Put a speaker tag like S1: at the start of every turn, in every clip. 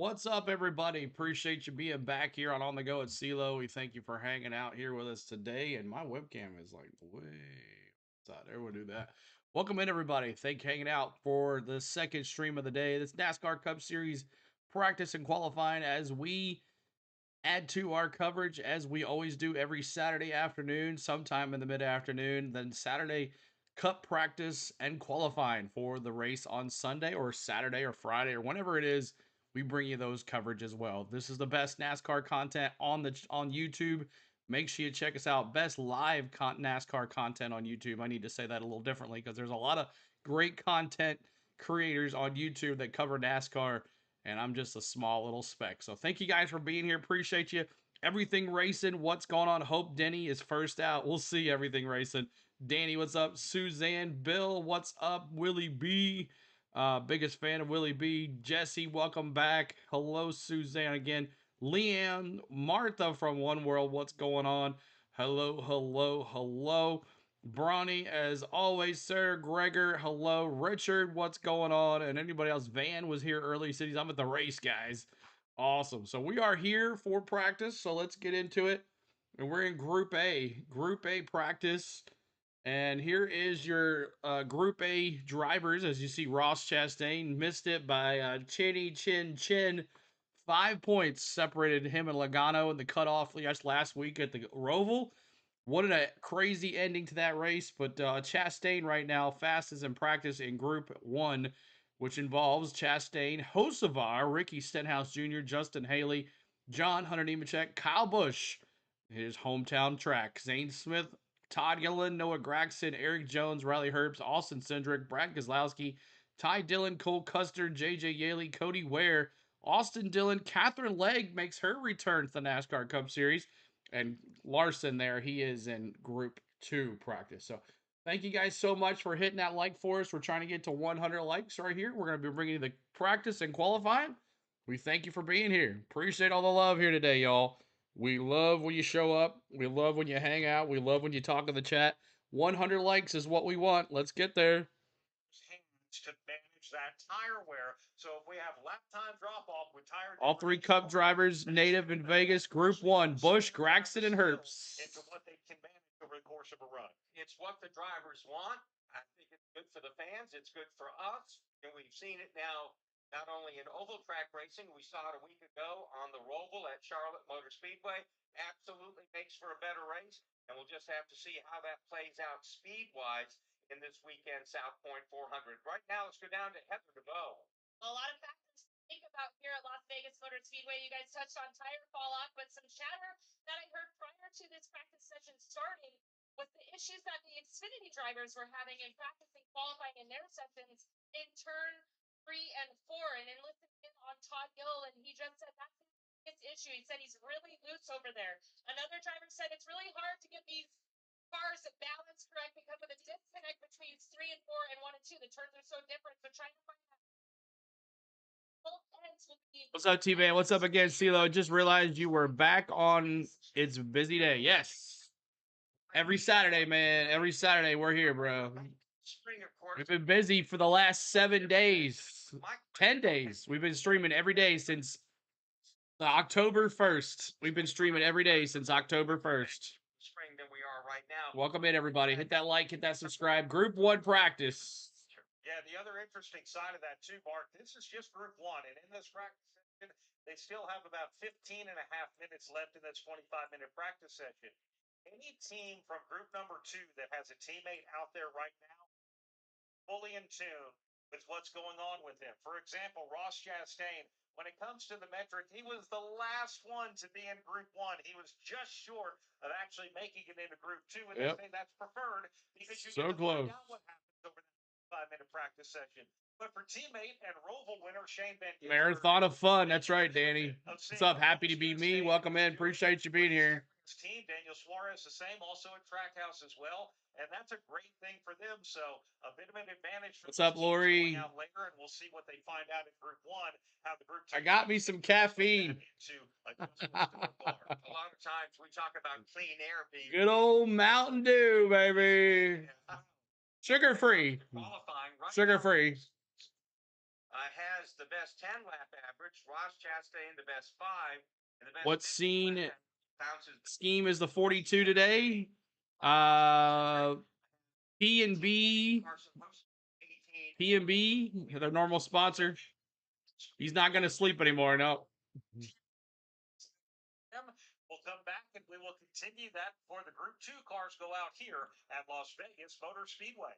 S1: What's up, everybody? Appreciate you being back here on the Go at CeeLo. We thank you for hanging out here with us today. And my webcam is like way outside. Everyone do that. Welcome in, everybody. Thank you for hanging out for the second stream of the day. This NASCAR Cup Series practice and qualifying as we add to our coverage as we always do every Saturday afternoon, sometime in the mid afternoon. Then Saturday Cup practice and qualifying for the race on Sunday or Saturday or Friday or whenever it is. We bring you those coverage as well. This is the best NASCAR content on YouTube. Make sure you check us out. Best live NASCAR content on YouTube. I need to say that a little differently because there's a lot of great content creators on YouTube that cover NASCAR, and I'm just a small little speck. So thank you guys for being here. Appreciate you. Everything Racing, what's going on? Hope Denny is first out. We'll see Everything Racing. Danny, what's up? Suzanne, Bill, what's up? Willie B, biggest fan of Willie B. Jesse, welcome back. Hello, Suzanne again. Leanne, Martha from One World, what's going on? Hello, hello, hello. Bronny, as always, sir. Gregor, hello. Richard, what's going on? And anybody else? Van was here early. He said I'm at the race, guys. Awesome. So we are here for practice. So let's get into it. And we're in Group A. Group A practice. And here is your Group A drivers. As you see, Ross Chastain missed it by Chinny Chin Chin. 5 points separated him and Logano in the cutoff last week at the Roval. What a crazy ending to that race. But Chastain right now, fastest in practice in Group 1, which involves Chastain, Hocevar, Ricky Stenhouse Jr., Justin Haley, John Hunter Nemechek, Kyle Busch, his hometown track, Zane Smith, Todd Gilliland, Noah Gragson, Eric Jones, Riley Herbst, Austin Cindric, Brad Keselowski, Ty Dillon, Cole Custer, JJ Yeley, Cody Ware, Austin Dillon, Catherine Legg makes her return to the NASCAR Cup Series, and Larson there, he is in Group 2 practice. So thank you guys so much for hitting that like for us. We're trying to get to 100 likes right here. We're going to be bringing you the practice and qualifying. We thank you for being here. Appreciate all the love here today, y'all. We love when you show up. We love when you hang out. We love when you talk in the chat. 100 likes is what we want. Let's get there.
S2: Hands to manage that tire wear. So if we have lap time drop off with tire,
S1: all three Cup drivers native in Vegas. Group 1, Busch, Gragson, and Herbst.
S2: Into what they can manage over the course of a run. It's what the drivers want. I think it's good for the fans. It's good for us. And we've seen it now, not only in oval track racing, we saw it a week ago on the Roval at Charlotte Motor Speedway. Absolutely makes for a better race. And we'll just have to see how that plays out speed-wise in this weekend South Point 400. Right now, let's go down to Heather DeVoe.
S3: A lot of factors to think about here at Las Vegas Motor Speedway. You guys touched on tire fall off, but some chatter that I heard prior to this practice session starting was the issues that the Xfinity drivers were having in practicing qualifying in their sessions in turn 3 and 4. And in listening in on Todd Gill, and he just said that's his issue. He said he's really loose over there. Another driver said it's really hard to get these cars balance correct because of the disconnect between 3 and 4 and 1 and 2. The turns are so different. So trying to find that.
S1: What's up, T-Man? What's up again, CeeLo? Just realized you were back on It's a Busy Day. Yes. Every Saturday, man. Every Saturday, we're here, bro. We've been busy for the last 7 days. 10 days. We've been streaming every day since October 1st. We've been streaming every day since October 1st.
S2: Spring than we are right now.
S1: Welcome in, everybody. Hit that like, hit that subscribe. Group 1 practice.
S2: Yeah, the other interesting side of that too, Mark, this is just Group 1, and in this practice session, they still have about 15 and a half minutes left in this 25-minute practice session. Any team from Group number 2 that has a teammate out there right now, fully in tune with what's going on with him. For example, Ross Chastain, when it comes to the metric, he was the last one to be in Group 1. He was just short of actually making it into Group 2, and they say that's preferred because you get to find out what happens over that 5-minute practice session. But for teammate and Roval winner Shane Van Gisbergen,
S1: Marathon of fun. That's right, Danny. What's up? Happy to be me. Welcome in. Appreciate you being here.
S2: Team Daniel Suarez, the same, also at Trackhouse as well, and that's a great thing for them. So a bit of an advantage for
S1: what's up, Lori?
S2: Out later, and we'll see what they find out in Group 1. How the Group 2
S1: I got me some caffeine.
S2: A lot of times we talk about clean air being
S1: good old Mountain Dew, baby. Sugar free. Sugar free.
S2: has the best 10 lap average. Ross Chastain the best 5. And the best
S1: What
S2: 15
S1: scene
S2: lap bounces
S1: scheme is the 42 today? P&B,
S2: Carson Hocevar, 18.
S1: P&B, their normal sponsor. He's not going to sleep anymore, no.
S2: We'll come back and we will continue that before the Group 2 cars go out here at Las Vegas Motor Speedway.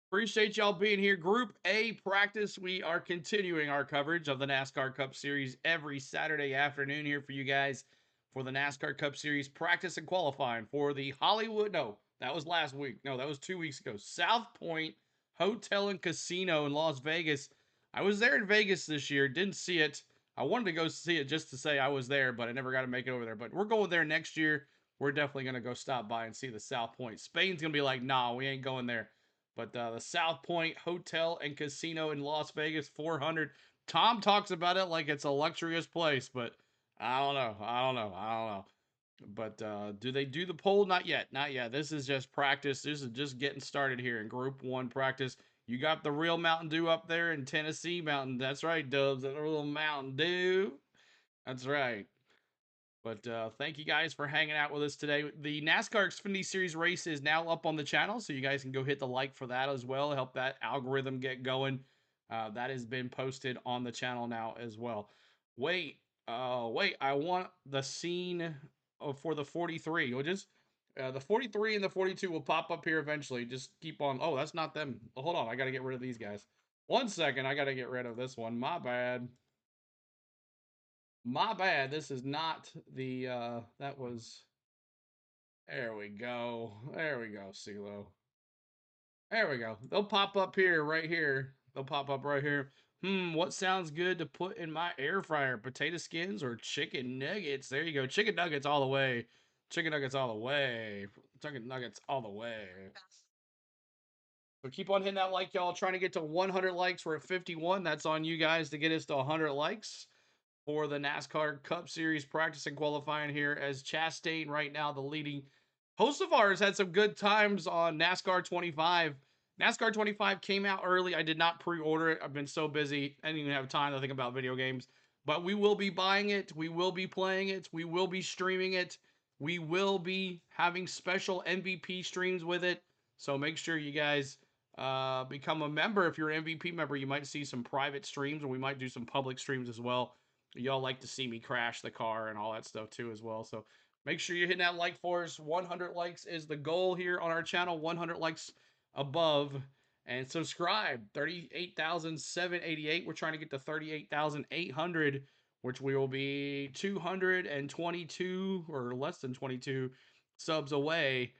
S1: Appreciate y'all being here. Group A practice. We are continuing our coverage of the NASCAR Cup Series every Saturday afternoon here for you guys for the NASCAR Cup Series practice and qualifying for the Hollywood. No, that was last week. No, that was 2 weeks ago. SPoint Hotel and Casino in Las Vegas. I was there in Vegas this year. Didn't see it. I wanted to go see it just to say I was there, but I never got to make it over there. But we're going there next year. We're definitely going to go stop by and see the SPoint. Spain's going to be like, nah, we ain't going there. But the SPoint Hotel and Casino in Las Vegas, 400. Tom talks about it like it's a luxurious place, but I don't know. But do they do the poll? Not yet. Not yet. This is just practice. This is just getting started here in Group 1 practice. You got the real Mountain Dew up there in Tennessee Mountain. That's right, Dubs. That little Mountain Dew. That's right. But thank you guys for hanging out with us today. The NASCAR Xfinity Series race is now up on the channel, so you guys can go hit the like for that as well. Help that algorithm get going. That has been posted on the channel now as well. Wait, I want the scene for the 43. We'll just the 43 and the 42 will pop up here eventually. Just keep on. Oh, that's not them. Hold on, I got to get rid of these guys. 1 second, I got to get rid of this one. My bad. My bad. This is not the, that was, there we go. There we go, CeeLo. There we go. They'll pop up here, right here. They'll pop up right here. What sounds good to put in my air fryer? Potato skins or chicken nuggets? There you go. Chicken nuggets all the way. Chicken nuggets all the way. Chicken nuggets all the way. So keep on hitting that like, y'all. Trying to get to 100 likes. We're at 51. That's on you guys to get us to 100 likes for the NASCAR Cup Series practice and qualifying here as Chastain right now the leading. Hocevar has had some good times on NASCAR 25. NASCAR 25 came out early. I did not pre-order it. I've been so busy. I didn't even have time to think about video games. But we will be buying it. We will be playing it. We will be streaming it. We will be having special MVP streams with it. So make sure you guys become a member. If you're an MVP member, you might see some private streams, and we might do some public streams as well. Y'all like to see me crash the car and all that stuff too as well. So make sure you're hitting that like for us. 100 likes is the goal here on our channel. 100 likes above. And subscribe. 38,788. We're trying to get to 38,800, which we will be 222 or less than 22 subs away.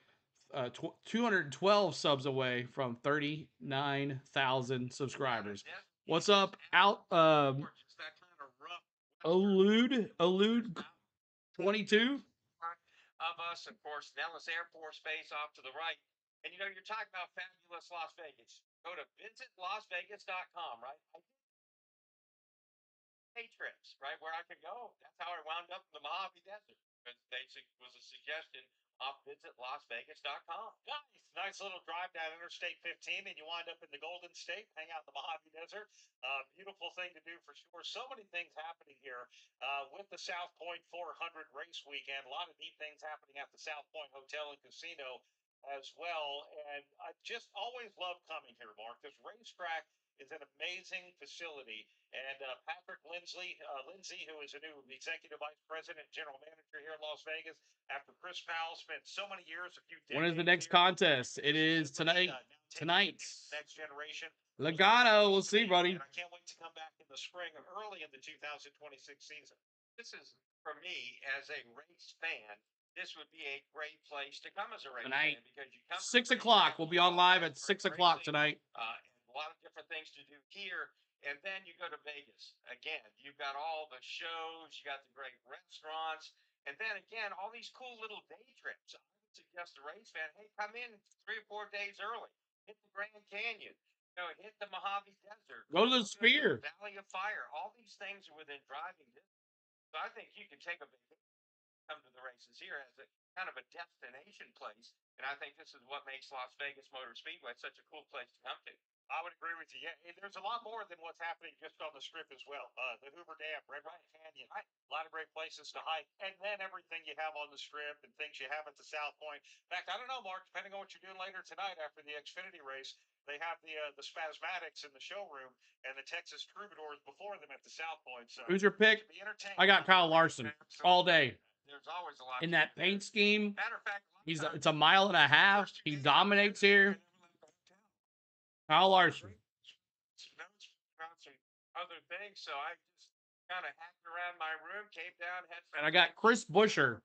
S1: 212 subs away from 39,000 subscribers. What's up, Elude 22?
S2: Of us, of course, Nellis Air Force Base off to the right. And you know, you're talking about fabulous Las Vegas. Go to visitlasvegas.com, right? Day trips, right? Where I could go. That's how I wound up in the Mojave Desert. Basic was a suggestion off visitlasvegas.com. Nice little drive down Interstate 15, and you wind up in the Golden State, hang out in the Mojave Desert. Beautiful thing to do for sure. So many things happening here with the South Point 400 race weekend. A lot of neat things happening at the South Point Hotel and Casino as well. And I just always love coming here, Mark. This racetrack is an amazing facility. And Patrick Lindsay, who is a new executive vice president, general manager here in Las Vegas, after Chris Powell spent so many years, a few decades.
S1: When is the next contest? It is tonight. Tonight.
S2: Next generation.
S1: Logano, we'll see, buddy.
S2: And I can't wait to come back in the spring or early in the 2026 season. This is, for me, as a race fan, this would be a great place to come as a race fan because you come
S1: 6 o'clock. We'll be on live at 6 o'clock tonight.
S2: A lot of different things to do here. And then you go to Vegas. Again, you've got all the shows, you got the great restaurants, and then again, all these cool little day trips. I would suggest a race fan, hey, come in 3 or 4 days early. Hit the Grand Canyon. You know, hit the Mojave Desert.
S1: Go to the Sphere.
S2: Valley of Fire. All these things are within driving distance. So I think you can take a vacation, come to the races here as a kind of a destination place. And I think this is what makes Las Vegas Motor Speedway such a cool place to come to. I would agree with you. Yeah, there's a lot more than what's happening just on the strip as well. The Hoover Dam, Red Rock Canyon, a lot of great places to hike, and then everything you have on the strip and things you have at the South Point. In fact, I don't know, Mark. Depending on what you're doing later tonight after the Xfinity race, they have the Spasmatics in the showroom and the Texas Troubadours before them at the South Point. So
S1: Who's your pick?
S2: be entertained.
S1: I got Kyle Larson all day.
S2: There's always a lot
S1: in that paint scheme.
S2: Matter of fact,
S1: It's a mile and a half. He dominates here. Kyle Larson.
S2: Notes about some other things, so I just kind of hacked around my room, came down, had some.
S1: And I got Chris Buescher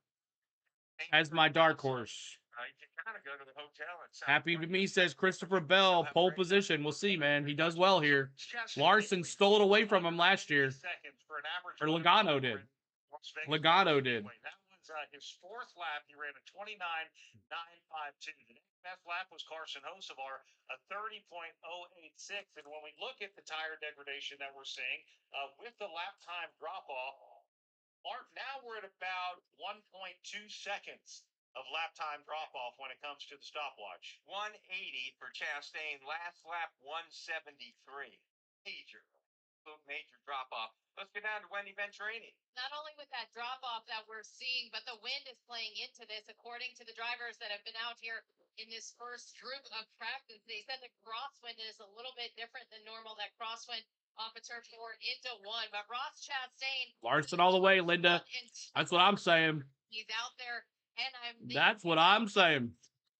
S1: as my dark horse.
S2: You can kind of go to the hotel and
S1: Happy to me, says Christopher Bell. Pole position. We'll see, man. He does well here. Larson stole it away from him last year. Or Logano did. Logano did.
S2: That was his fourth lap. He ran a 29.952. The next best lap was Carson Hocevar, a 30.086. And when we look at the tire degradation that we're seeing with the lap time drop off, Mark, now we're at about 1.2 seconds of lap time drop off when it comes to the stopwatch. 180 for Chastain. Last lap 173. Major drop off. Let's go down to Wendy Venturini.
S3: Not only with that drop off that we're seeing, but the wind is playing into this. According to the drivers that have been out here in this first group of practice, they said the crosswind is a little bit different than normal. That crosswind off of turn 4 into 1. But Ross Chastain,
S1: Larson all the way, Linda. That's what I'm saying.
S3: He's out there, and
S1: That's what I'm saying.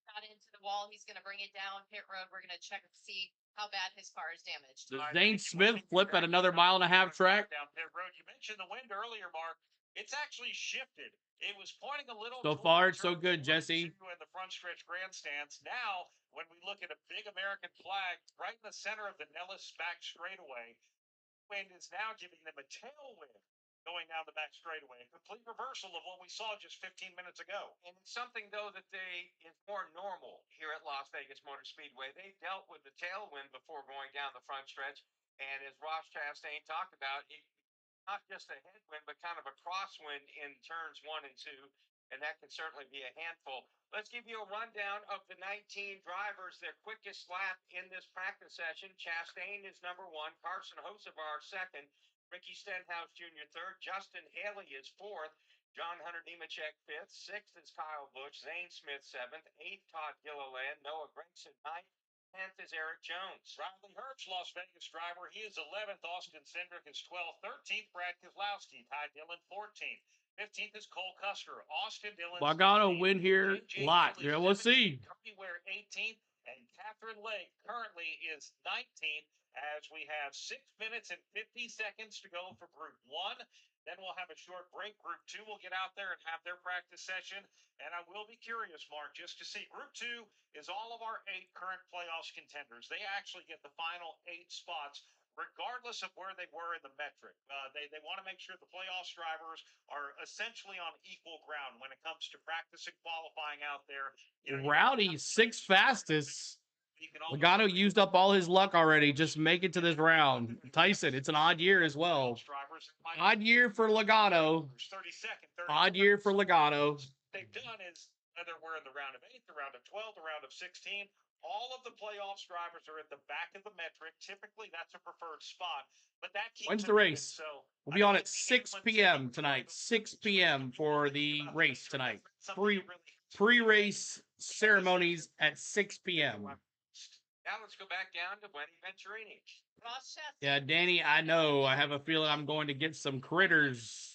S3: Got into the wall. He's going to bring it down pit road. We're going to check and see how bad his car is damaged.
S1: Does Zane Smith flip at another mile and a half track?
S2: Down pit road. You mentioned the wind earlier, Mark. It's actually shifted. It was pointing a little.
S1: So far, it's so good, Jesse.
S2: In the front stretch grandstands. Now, when we look at a big American flag right in the center of the Nellis back straightaway, wind is now giving them a tailwind going down the back straightaway. A complete reversal of what we saw just 15 minutes ago. And it's something, though, that is more normal here at Las Vegas Motor Speedway. They dealt with the tailwind before going down the front stretch. And as Ross Chastain talked about, not just a headwind, but kind of a crosswind in turns 1 and 2. And that can certainly be a handful. Let's give you a rundown of the 19 drivers, their quickest lap in this practice session. Chastain is number 1, Carson Hocevar second, Ricky Stenhouse Jr. third, Justin Haley is fourth, John Hunter Nemechek fifth, sixth is Kyle Busch, Zane Smith seventh, eighth Todd Gilliland, Noah Gragson ninth, 10th is Eric Jones. Riley Herbst, Las Vegas driver, he is 11th. Austin Cindric is 12th. 13th, Brad Keselowski. Ty Dillon 14th. 15th is Cole Custer. Austin Dillon.
S1: Logano win here a lot. Yeah, we'll see.
S2: Tony Ware 18th. And Catherine Lake currently is 19th as we have 6 minutes and 50 seconds to go for Group 1. Then we'll have a short break. Group 2 will get out there and have their practice session. And I will be curious, Mark, just to see. Group 2 is all of our 8 current playoffs contenders. They actually get the final 8 spots, regardless of where they were in the metric. They want to make sure the playoffs drivers are essentially on equal ground when it comes to practice and qualifying out there.
S1: Rowdy, 6th fastest. Logano used up all his luck already. Just make it to this round. Tyson, it's an odd year as well. Odd year for Logano. Odd year for Logano.
S2: They've done is whether we're in the round of 8, the round of 12, the round of 16. All of the playoffs drivers are at the back of the metric. Typically, that's a preferred spot. But that keeps
S1: when's the race? We'll be on at 6 p.m. tonight. 6 p.m. for the race tonight. Pre-race ceremonies at 6 p.m.
S2: Now let's go back down to Wendy Venturini.
S1: Yeah, Danny, I know. I have a feeling I'm going to get some critters.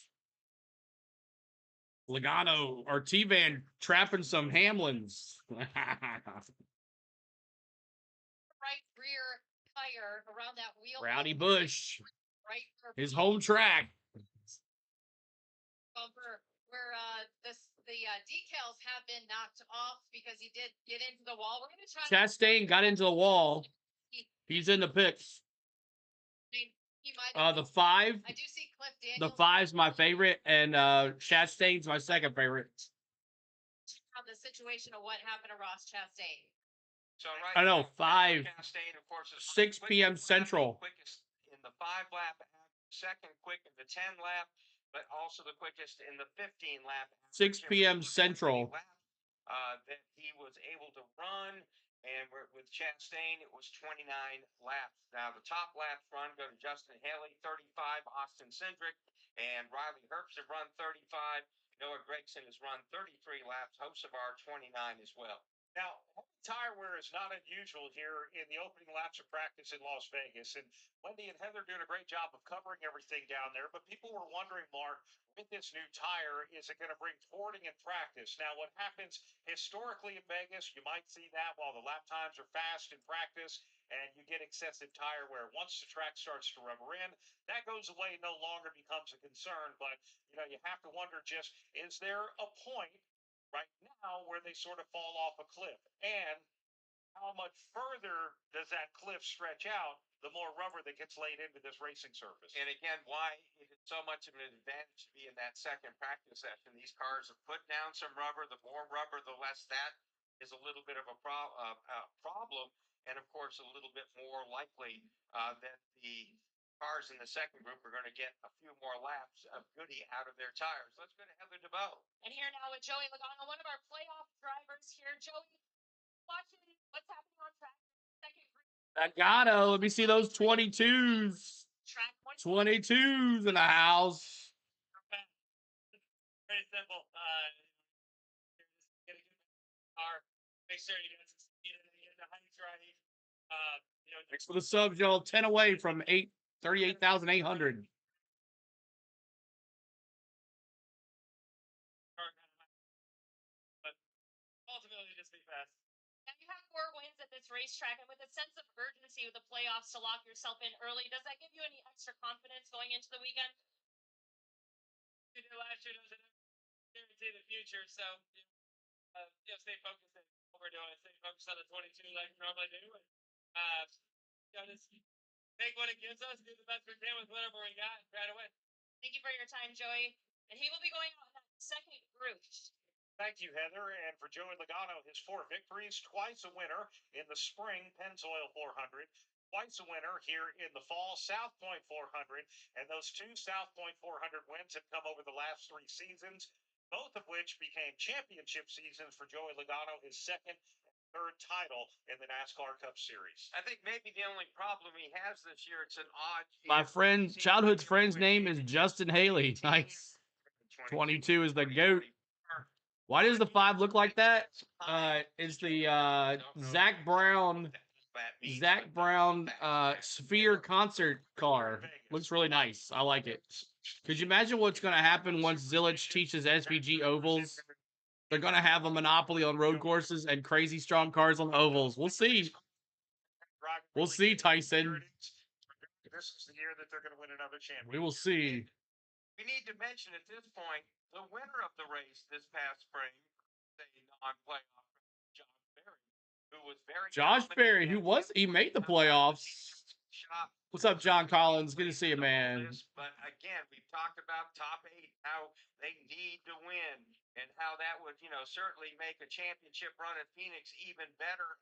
S1: Logano or T-Van trapping some Hamlins.
S3: Right rear tire around that wheel.
S1: Rowdy Busch.
S3: Right.
S1: His home track.
S3: Bumper where the decals have been knocked off because he did get into the wall. We're going to try.
S1: Chastain got into the wall. He's in the pits.
S3: He might
S1: the 5.
S3: I do see Cliff Daniels.
S1: The 5's my favorite, and Chastain's my second favorite.
S3: On the situation of what happened to Ross Chastain.
S2: So
S1: I know 5.
S2: Chastain, of course, is
S1: 6 p.m. Central.
S2: Quickest in the 5 lap, second quick in the 10 lap, but also the quickest in the 15 lap.
S1: 6 p.m. Central.
S2: That he was able to run. And with Chastain, it was 29 laps. Now, the top laps run go to Justin Haley, 35, Austin Cindric, and Riley Herbst have run 35. Noah Gragson has run 33 laps. Hocevar, 29 as well. Now, tire wear is not unusual here in the opening laps of practice in Las Vegas. And Wendy and Heather doing a great job of covering everything down there. But people were wondering, Mark, with this new tire, is it going to bring thwarting in practice? Now, what happens historically in Vegas, you might see that while the lap times are fast in practice and you get excessive tire wear. Once the track starts to rubber in, that goes away, no longer becomes a concern. But, you have to wonder just, is there a point right now where they sort of fall off a cliff? And how much further does that cliff stretch out the more rubber that gets laid into this racing surface? And again, why it is so much of an advantage to be in that second practice session. These cars have put down some rubber. The more rubber, the less that is a little bit of a problem. And of course, a little bit more likely that the cars in the second group are going to get a few more laps of goodie out of their tires. Let's go to Heather DeBow.
S3: And here now with Joey Logano, one of our playoff drivers here. Joey, watching what's happening on track. Second group.
S1: Logano, let me see those 22s.
S3: Track
S1: 22s in the house.
S4: Very simple. Just get a good car. Make sure you get some speed and you get the heights right.
S1: Thanks for the subs, y'all. 10 away from 38,800.
S4: But ultimately, just be fast.
S3: Now you have 4 wins at this racetrack, and with a sense of urgency with the playoffs to lock yourself in early, does that give you any extra confidence going into the weekend?
S4: We did last year doesn't guarantee the future, so stay focused on what we're doing. Stay focused on the 22 like we normally do, and just take what it gives us, do the best we can with whatever we got, and try to win.
S3: Thank you for your time, Joey. And he will be going on that second group.
S2: Thank you, Heather. And for Joey Logano, his 4 victories, twice a winner in the spring Pennzoil 400, twice a winner here in the fall SouthPoint 400. And those 2 SouthPoint 400 wins have come over the last 3 seasons, both of which became championship seasons for Joey Logano, his second and third title in the NASCAR Cup Series. I think maybe the only problem he has this year, it's an odd year.
S1: My friend, childhood friend's name is Justin Haley. Nice. 22 is the GOAT. Why does the 5 look like that? It's the Zach Brown Sphere concert car. Looks really nice. I like it. Could you imagine what's going to happen once Zilich teaches SVG ovals? They're going to have a monopoly on road courses and crazy strong cars on ovals. We'll see. We'll see, Tyson.
S2: This is the year that they're going to win another championship.
S1: We will see.
S2: We need to mention at this point the winner of the race this past spring, the non-playoff, Josh Berry, who was very.
S1: Josh Berry, he made the playoffs. What's up, John Collins? Good to see you, man.
S2: But again, we've talked about top 8, how they need to win, and how that would, certainly make a championship run at Phoenix even better,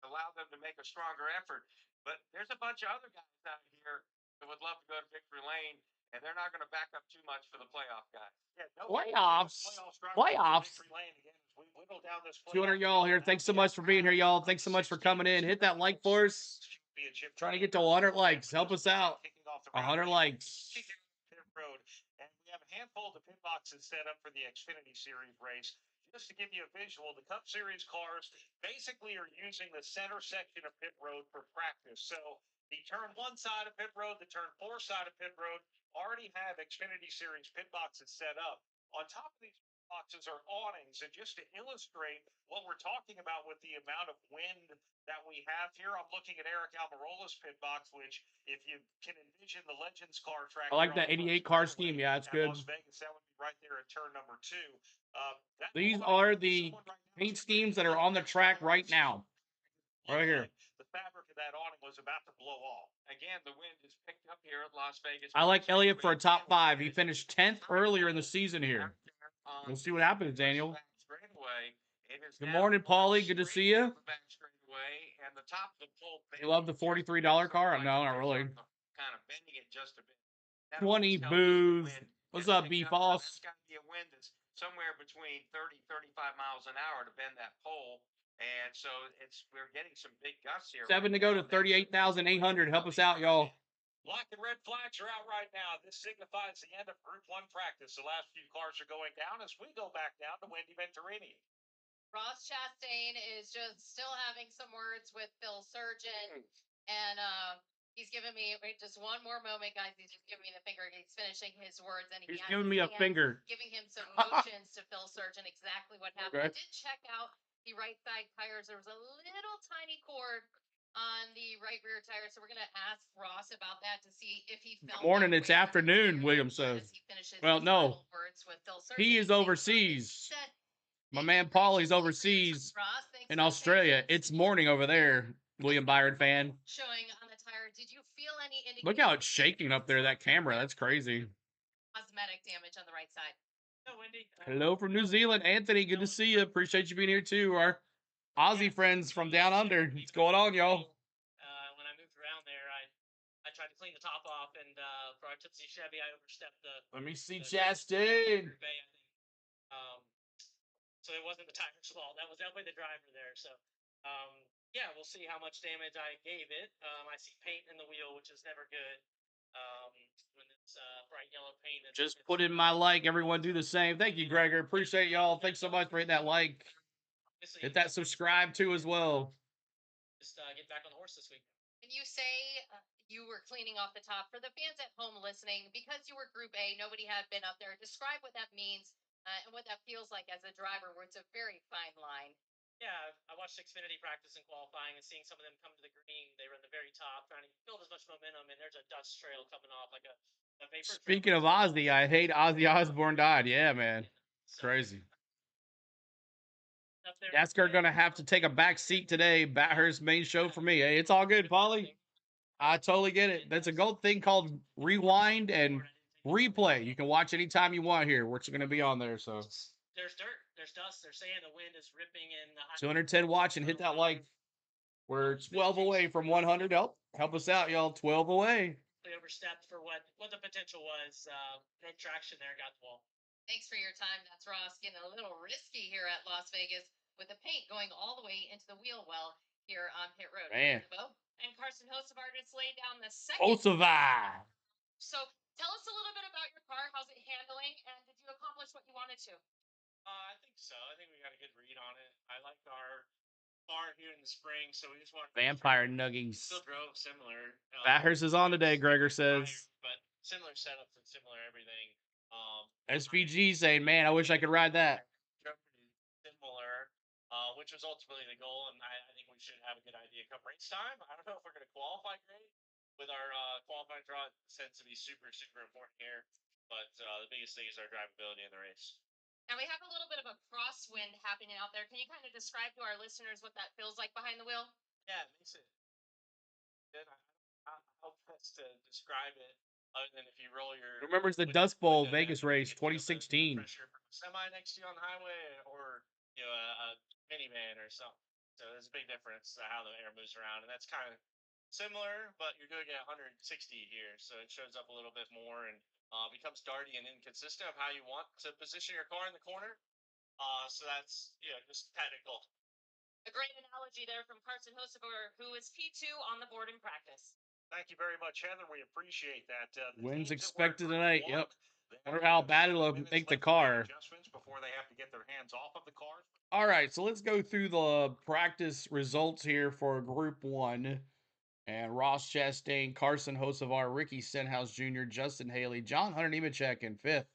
S2: allow them to make a stronger effort. But there's a bunch of other guys out here that would love to go to victory lane, and they're not going to back up too much for the playoff guys. Yeah,
S1: Playoffs. 200 y'all here. Thanks so much for being here, y'all. Thanks so much for coming in. Hit that like for us. Trying to get to 100 likes. Help us out. 100 likes.
S2: And we have a handful of the pit boxes set up for the Xfinity Series race. Just to give you a visual, the Cup Series cars basically are using the center section of pit road for practice. So the turn 1 side of pit road, the turn 4 side of pit road already have Xfinity Series pit boxes set up. On top of these boxes are awnings, and just to illustrate what we're talking about with the amount of wind that we have here, I'm looking at Eric Almirola's pit box, which, if you can envision the Legends car track,
S1: I like that 88 car scheme. Yeah, it's good.
S2: Las Vegas, that would be right there at turn number 2.
S1: These are the paint schemes that are on the track right now. Right here.
S2: The fabric of that awning was about to blow off. Again, the wind is picked up here at Las Vegas.
S1: I like Elliott for a top 5. He finished 10th earlier in the season here. We'll see what happens, Daniel. Good morning, Paulie. Good to see you. You love the $43 car? No, not really.
S2: Kind of bending it just a bit.
S1: 20 booze. What's up, B Foss?
S2: That's got to be a wind that's somewhere between 30, 35 miles an hour to bend that pole. And so we're getting some big gusts here.
S1: 7 to go to 38,800. Help us out, y'all.
S2: Black and red flags are out right now. This signifies the end of Group 1 practice. The last few cars are going down as we go back down to Wendy Venturini.
S3: Ross Chastain is just still having some words with Phil Surgeon. And he's giving me just one more moment, guys. He's just giving me the finger. He's finishing his words. And
S1: he's giving me a finger.
S3: Giving him some motions to Phil Surgeon, exactly what happened.
S1: Okay.
S3: I did check out the right side tires. There was a little tiny cord on the right rear tire. So we're going to ask Ross about that to see if he felt.
S1: Morning, it's afternoon, William says. Well, no. He is overseas. My man Paulie's overseas in Australia. It's morning over there, William Byron fan.
S3: Showing on the tire. Did you feel any indication?
S1: Look how it's shaking up there, that camera. That's crazy.
S3: Cosmetic damage on the right side.
S4: Hello, Wendy.
S1: Hello from New Zealand. Anthony, good to see you. Appreciate you being here too. Our Aussie friends from down under. What's going on, y'all?
S4: When I moved around there, I tried to clean the top off, and for our Tootsie Chevy, I overstepped the.
S1: Let me see Chastain.
S4: So it wasn't the tire's fault. That was definitely the driver there. So, yeah, we'll see how much damage I gave it. I see paint in the wheel, which is never good. When it's bright yellow paint.
S1: Just put in my like. Everyone do the same. Thank you, Gregor. Appreciate y'all. Thanks so much for hitting that like. Hit that subscribe too as well.
S4: Just get back on the horse this week.
S3: When you say you were cleaning off the top, for the fans at home listening, because you were Group A, nobody had been up there. Describe what that means and what that feels like as a driver, where it's a very fine line.
S4: Yeah, I watched Xfinity practice and qualifying, and seeing some of them come to the green. They were in the very top, trying to build as much momentum, and there's a dust trail coming off, like a vapor.
S1: Speaking of Ozzy, I hate Ozzy Osbourne died. Yeah, man. Crazy. Nascar gonna have to take a back seat today. Bathurst main show for me. Hey, it's all good, Paulie. I totally get it. That's a gold thing called rewind and replay. You can watch anytime you want here. We're going to be on there. So
S4: There's dirt, there's dust. They're saying the wind is ripping in the
S1: 210 watching. Hit that like. We're 12 away from 100. Help us out, y'all. 12 away.
S4: They overstepped for what the potential was. No traction there. Got the wall.
S3: Thanks for your time. That's Ross getting a little risky here at Las Vegas with the paint going all the way into the wheel well here on pit road.
S1: Man.
S3: And Carson Hocevar just laid down the second.
S1: Hocevar.
S3: So tell us a little bit about your car. How's it handling? And did you accomplish what you wanted to?
S4: I think so. I think we got a good read on it. I liked our car here in the spring, so we just wanted
S1: Vampire Nuggings.
S4: Still drove similar.
S1: Bathurst is on today, Gregor says.
S4: But similar setups and similar everything.
S1: SPG saying, man, I wish I could ride that.
S4: Similar, which was ultimately the goal, and I think we should have a good idea come race time. I don't know if we're going to qualify great. With our qualifying draw, it tends to be super, super important here. But the biggest thing is our drivability in the race.
S3: And we have a little bit of a crosswind happening out there. Can you kind of describe to our listeners what that feels like behind the wheel?
S4: Yeah, it makes it good. How best to describe it other than if you roll your...
S1: Remembers the Dust Bowl Vegas race 2016.
S4: Pressure from a semi next to you on the highway or a minivan or something. So there's a big difference to how the air moves around, and that's kind of similar, but you're doing it at 160 here, so it shows up a little bit more and becomes darty and inconsistent of how you want to position your car in the corner. So that's just technical.
S3: A great analogy there from Carson Hocevar, who is P2 on the board in practice.
S2: Thank you very much, Heather. We appreciate that.
S1: Wins expected tonight. Yep. Wonder how bad it'll make the car.
S2: Before they have to get their hands off of the cars.
S1: All right, so let's go through the practice results here for Group 1. And Ross Chastain, Carson Hocevar, Ricky Stenhouse Jr., Justin Haley, John Hunter Nemechek in 5th.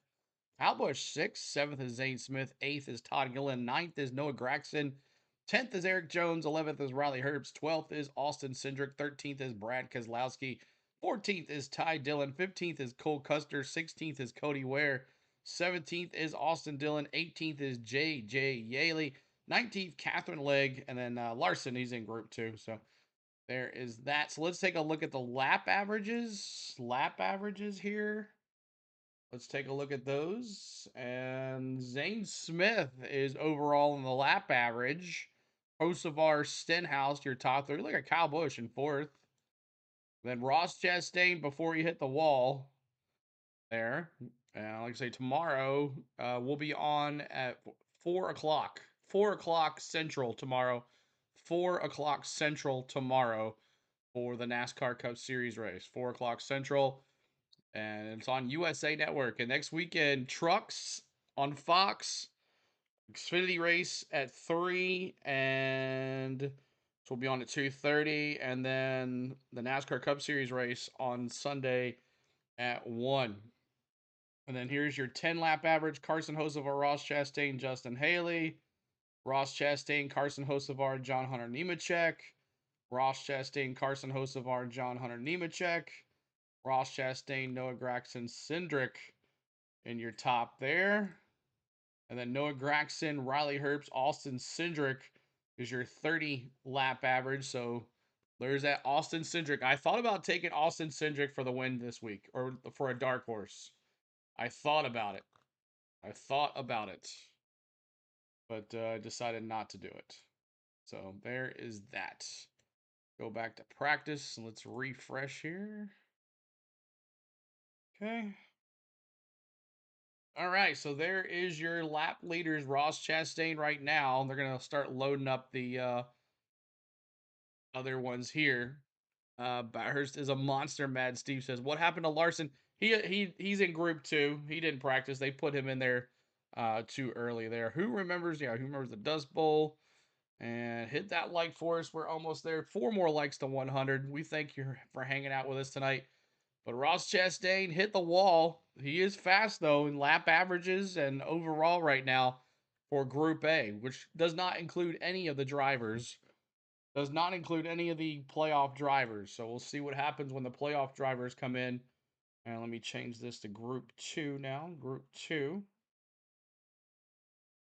S1: Hal Busch 6th. 7th is Zane Smith. 8th is Todd Gillen. 9th is Noah Gragson. 10th is Eric Jones. 11th is Riley Herbst. 12th is Austin Cindric. 13th is Brad Keselowski. 14th is Ty Dillon. 15th is Cole Custer. 16th is Cody Ware. 17th is Austin Dillon. 18th is J.J. Yaley. 19th, Catherine Legg. And then Larson, he's in Group 2. So there is that. So let's take a look at the lap averages. Lap averages here. Let's take a look at those. And Zane Smith is overall in the lap average. Hocevar, Stenhouse, your top 3. Look at Kyle Busch in 4th. Then Ross Chastain before you hit the wall. There. And like I say, tomorrow we'll be on at 4 o'clock. 4 o'clock Central tomorrow. 4 o'clock Central tomorrow for the NASCAR Cup Series race. 4 o'clock Central. And it's on USA Network. And next weekend, trucks on Fox, Xfinity race at 3, and so we'll be on at 2:30, and then the NASCAR Cup Series race on Sunday at 1. And then here's your 10 lap average: Carson Hocevar, Ross Chastain, Justin Haley, Ross Chastain, Carson Hocevar, John Hunter Nemechek, Ross Chastain, Carson Hocevar, John Hunter Nemechek, Ross Chastain, Noah Gragson, Cindric in your top there. And then Noah Gragson, Riley Herbst, Austin Cindric is your 30 lap average. So there's that Austin Cindric. I thought about taking Austin Cindric for the win this week, or for a dark horse. I thought about it. But I decided not to do it. So there is that. Go back to practice and let's refresh here. Okay. All right, so there is your lap leaders, Ross Chastain right now. They're going to start loading up the other ones here. Bathurst is a monster, Mad Steve says. What happened to Larson? He's in group 2. He didn't practice. They put him in there too early there. Who remembers the Dust Bowl? And hit that like for us. We're almost there. 4 more likes to 100. We thank you for hanging out with us tonight. But Ross Chastain hit the wall. He is fast, though, in lap averages and overall right now for Group A, which does not include any of the drivers. Does not include any of the playoff drivers. So we'll see what happens when the playoff drivers come in. And let me change this to Group 2 now. Group 2.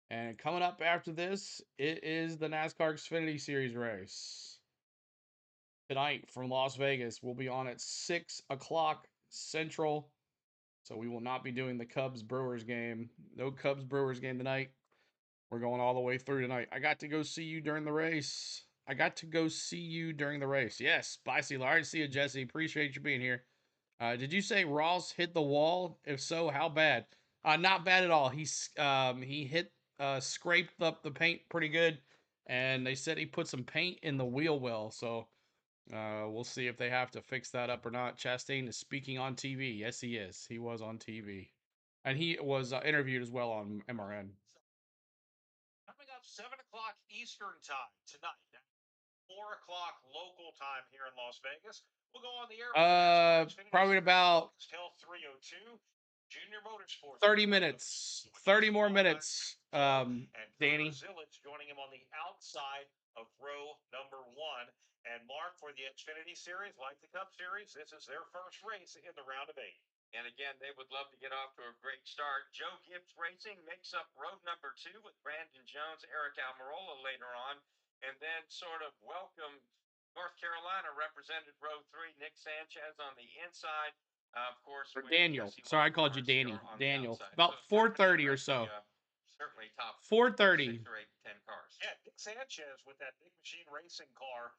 S1: And coming up after this, it is the NASCAR Xfinity Series race. Tonight from Las Vegas, we'll be on at 6 o'clock Central. So we will not be doing the Cubs-Brewers game. No Cubs-Brewers game tonight. We're going all the way through tonight. I got to go see you during the race. Yes, bye, Sealer. All right, see you, Jesse. Appreciate you being here. Did you say Ross hit the wall? If so, how bad? Not bad at all. He scraped up the paint pretty good, and they said he put some paint in the wheel well. So we'll see if they have to fix that up or not. Chastain is speaking on TV. Yes, he is. He was on TV, and he was interviewed as well on MRN.
S2: Coming up 7 o'clock Eastern time tonight. 4 o'clock local time here in Las Vegas. We'll go on the air.
S1: Probably about
S2: till 3:02. Junior Motorsports.
S1: 30 minutes. 30 more minutes.
S2: And
S1: Danny
S2: Zillage joining him on the outside of row number 1. And Mark, for the Xfinity Series, like the Cup Series, this is their first race in the round of 8.
S5: And again, they would love to get off to a great start. Joe Gibbs Racing makes up road number 2 with Brandon Jones, Eric Almirola later on. And then sort of welcome North Carolina represented row 3, Nick Sanchez on the inside. Of course,
S1: or Daniel. Sorry, I called you Danny. Daniel. About
S5: so
S1: 4:30 or so.
S5: Certainly top
S1: 4:30.
S5: 6 or 8, 10 cars.
S2: Yeah, Nick Sanchez with that big machine racing car.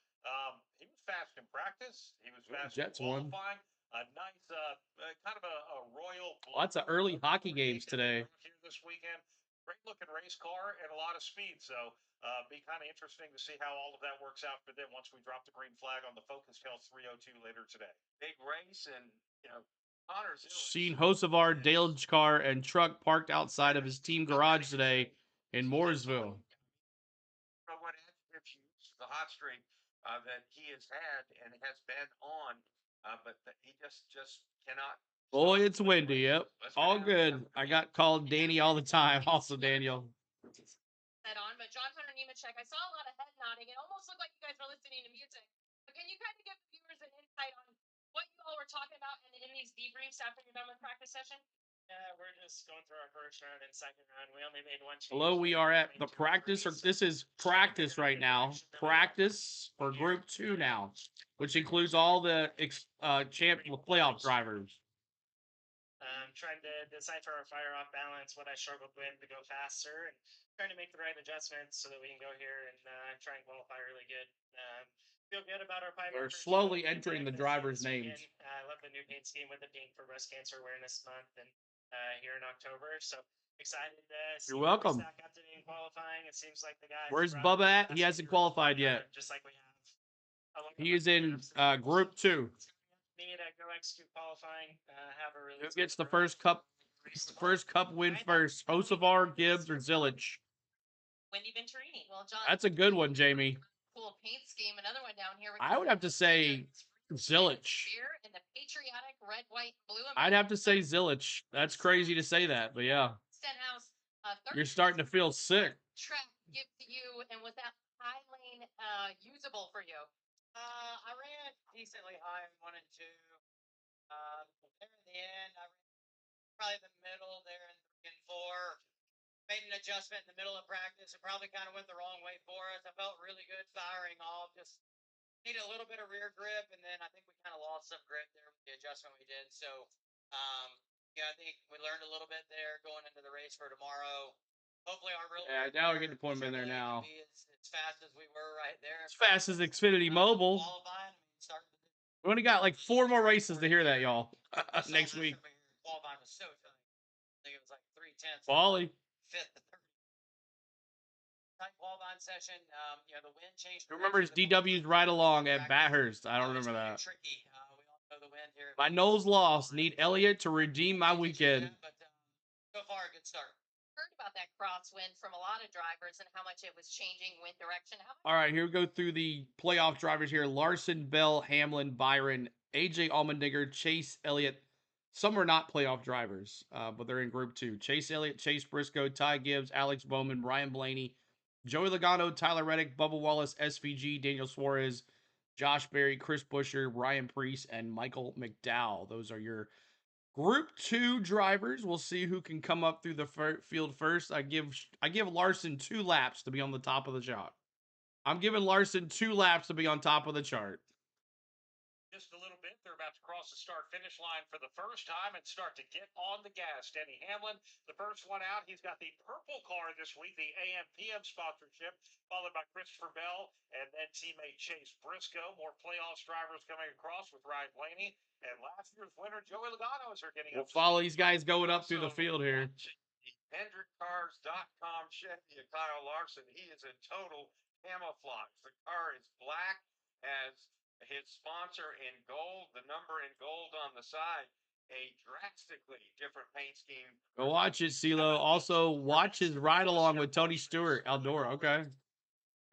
S2: He was fast in practice. He was fast
S1: Jets
S2: in qualifying. A nice, kind of a royal.
S1: Lots of early hockey games today.
S2: Here this weekend. Great looking race car and a lot of speed. So be kind of interesting to see how all of that works out for them once we drop the green flag on the Focus Tail 302 later today.
S5: Big race, and Connor's
S1: seen Hocevar, Dale car, and truck parked outside of his team garage today in Mooresville.
S5: What attributes the hot streak that he has had and has been on, but he just cannot.
S1: Boy, it's windy. Yep, all good. I got called Danny all the time. Also, Daniel.
S3: That on, but John Hunter Nemechek, I saw a lot of head nodding. It almost looked like you guys were listening to music. But can you kind of give the viewers an insight on what you all were talking about in these debriefs after you're done with practice session?
S4: Yeah, we're just going through our first round and second round. We only made one change.
S1: Hello, we are at the practice, or this is practice right now. Practice for Group 2 now, which includes all the playoff drivers.
S4: Trying to decipher our fire off balance, what I struggled with to go faster, and trying to make the right adjustments so that we can go here and try and qualify really good. Feel good about our pipe.
S1: We're slowly entering the drivers' names.
S4: I love the new paint scheme with it being for Breast Cancer Awareness Month and here in October. So
S6: Excited to see
S1: You're
S6: what we
S1: welcome.
S6: stack up today in qualifying. It seems like the guys.
S1: Where's
S6: brought
S1: Bubba at?
S6: the
S1: He
S6: best
S1: hasn't
S6: of
S1: qualified
S6: together,
S1: yet.
S6: Just like we have.
S1: He is in Group 2.
S6: Need to go execute qualifying. Have a really.
S1: Who gets the first cup win first? Hocevar, Gibbs, or Zilich?
S3: Wendy Venturini. Well, John.
S1: That's a good one, Jamie.
S3: Cool paint scheme. Another one down here.
S1: I would have to say Zilich.
S3: In the patriotic red, white, blue.
S1: I'd have to say Zilich. That's crazy to say that, but yeah.
S3: Stenhouse.
S1: You're starting to feel sick.
S3: Track give to you, and was that high lane usable for you?
S6: I ran decently high in 1 and 2. There in the end, I ran probably the middle there in 3 and 4. Made an adjustment in the middle of practice. It probably kind of went the wrong way for us. I felt really good firing off. Just needed a little bit of rear grip, and then I think we kind of lost some grip there with the adjustment we did. So, I think we learned a little bit there going into the race for tomorrow. Hopefully, our real
S1: now we're getting the point in there now.
S6: Be as fast as we were right there.
S1: As fast as Xfinity Mobile. We only got like 4 more races to hear that, y'all. Next week.
S6: Qualifying was so tight. I think it was like 3/10.
S1: Wally.
S6: Fifth to 30. Tight qualifying session. The wind changed.
S1: Who remembers DW's ride along at Bathurst? I don't remember that.
S6: Tricky. We all know the wind here.
S1: My nose lost. Need Elliott to redeem my weekend.
S6: But so far, a good start.
S3: Heard about that crosswind from a lot of drivers and how much it was changing wind direction.
S1: All right, here we go through the playoff drivers here. Larson, Bell, Hamlin, Byron, AJ Allmendinger, Chase Elliott. Some are not playoff drivers, but they're in Group 2. Chase Elliott, Chase Briscoe, Ty Gibbs, Alex Bowman, Ryan Blaney, Joey Logano, Tyler Reddick, Bubba Wallace, SVG, Daniel Suarez, Josh Berry, Chris Buescher, Ryan Preece, and Michael McDowell. Those are your Group 2 drivers. We'll see who can come up through the field first. I give Larson 2 laps to be on the top of the chart. I'm giving Larson 2 laps to be on top of the chart.
S2: Just a little bit. They're about to cross the start-finish line for the first time and start to get on the gas. Denny Hamlin, the first one out. He's got the purple car this week, the AM/PM sponsorship, followed by Christopher Bell and then teammate Chase Briscoe. More playoffs drivers coming across with Ryan Blaney. And last year's winner, Joey Logano, as they're getting
S1: We'll follow these guys going up through the field here.
S5: HendrickCars.com Chevy of Kyle Larson. He is in total camouflage. The car is black, has his sponsor in gold, the number in gold on the side, a drastically different paint scheme.
S1: Go watch it, CeeLo. Also, watch his ride along with Tony Stewart, Eldora. Okay.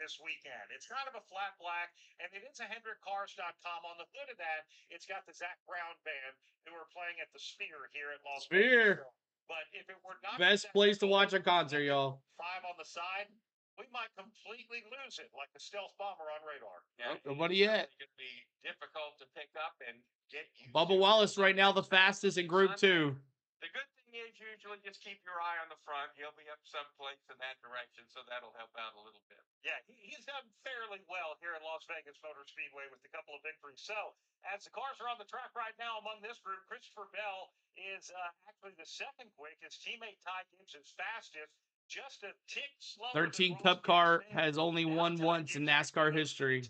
S2: This weekend. It's kind of a flat black, and it is a HendrickCars.com. On the hood of that, it's got the Zach Brown band who are playing at the Sphere here at Las Vegas. But if it were not
S1: best place to watch a concert, y'all.
S2: 5 on the side, we might completely lose it, like a stealth bomber on radar.
S5: Yeah,
S1: nobody yet.
S5: It's going to be difficult to pick up and get used
S1: Bubba Wallace right now the fastest in Group 2.
S5: The good thing is usually just keep your eye on the front. He'll be up someplace in that direction, so that'll help out a little bit.
S2: Yeah, he's done fairly well here at Las Vegas Motor Speedway with a couple of victories. So, as the cars are on the track right now among this group, Christopher Bell is actually the second quick. His teammate Ty Gibbs is fastest. Just a tick slower.
S1: 13 Cup car has only won once in NASCAR history.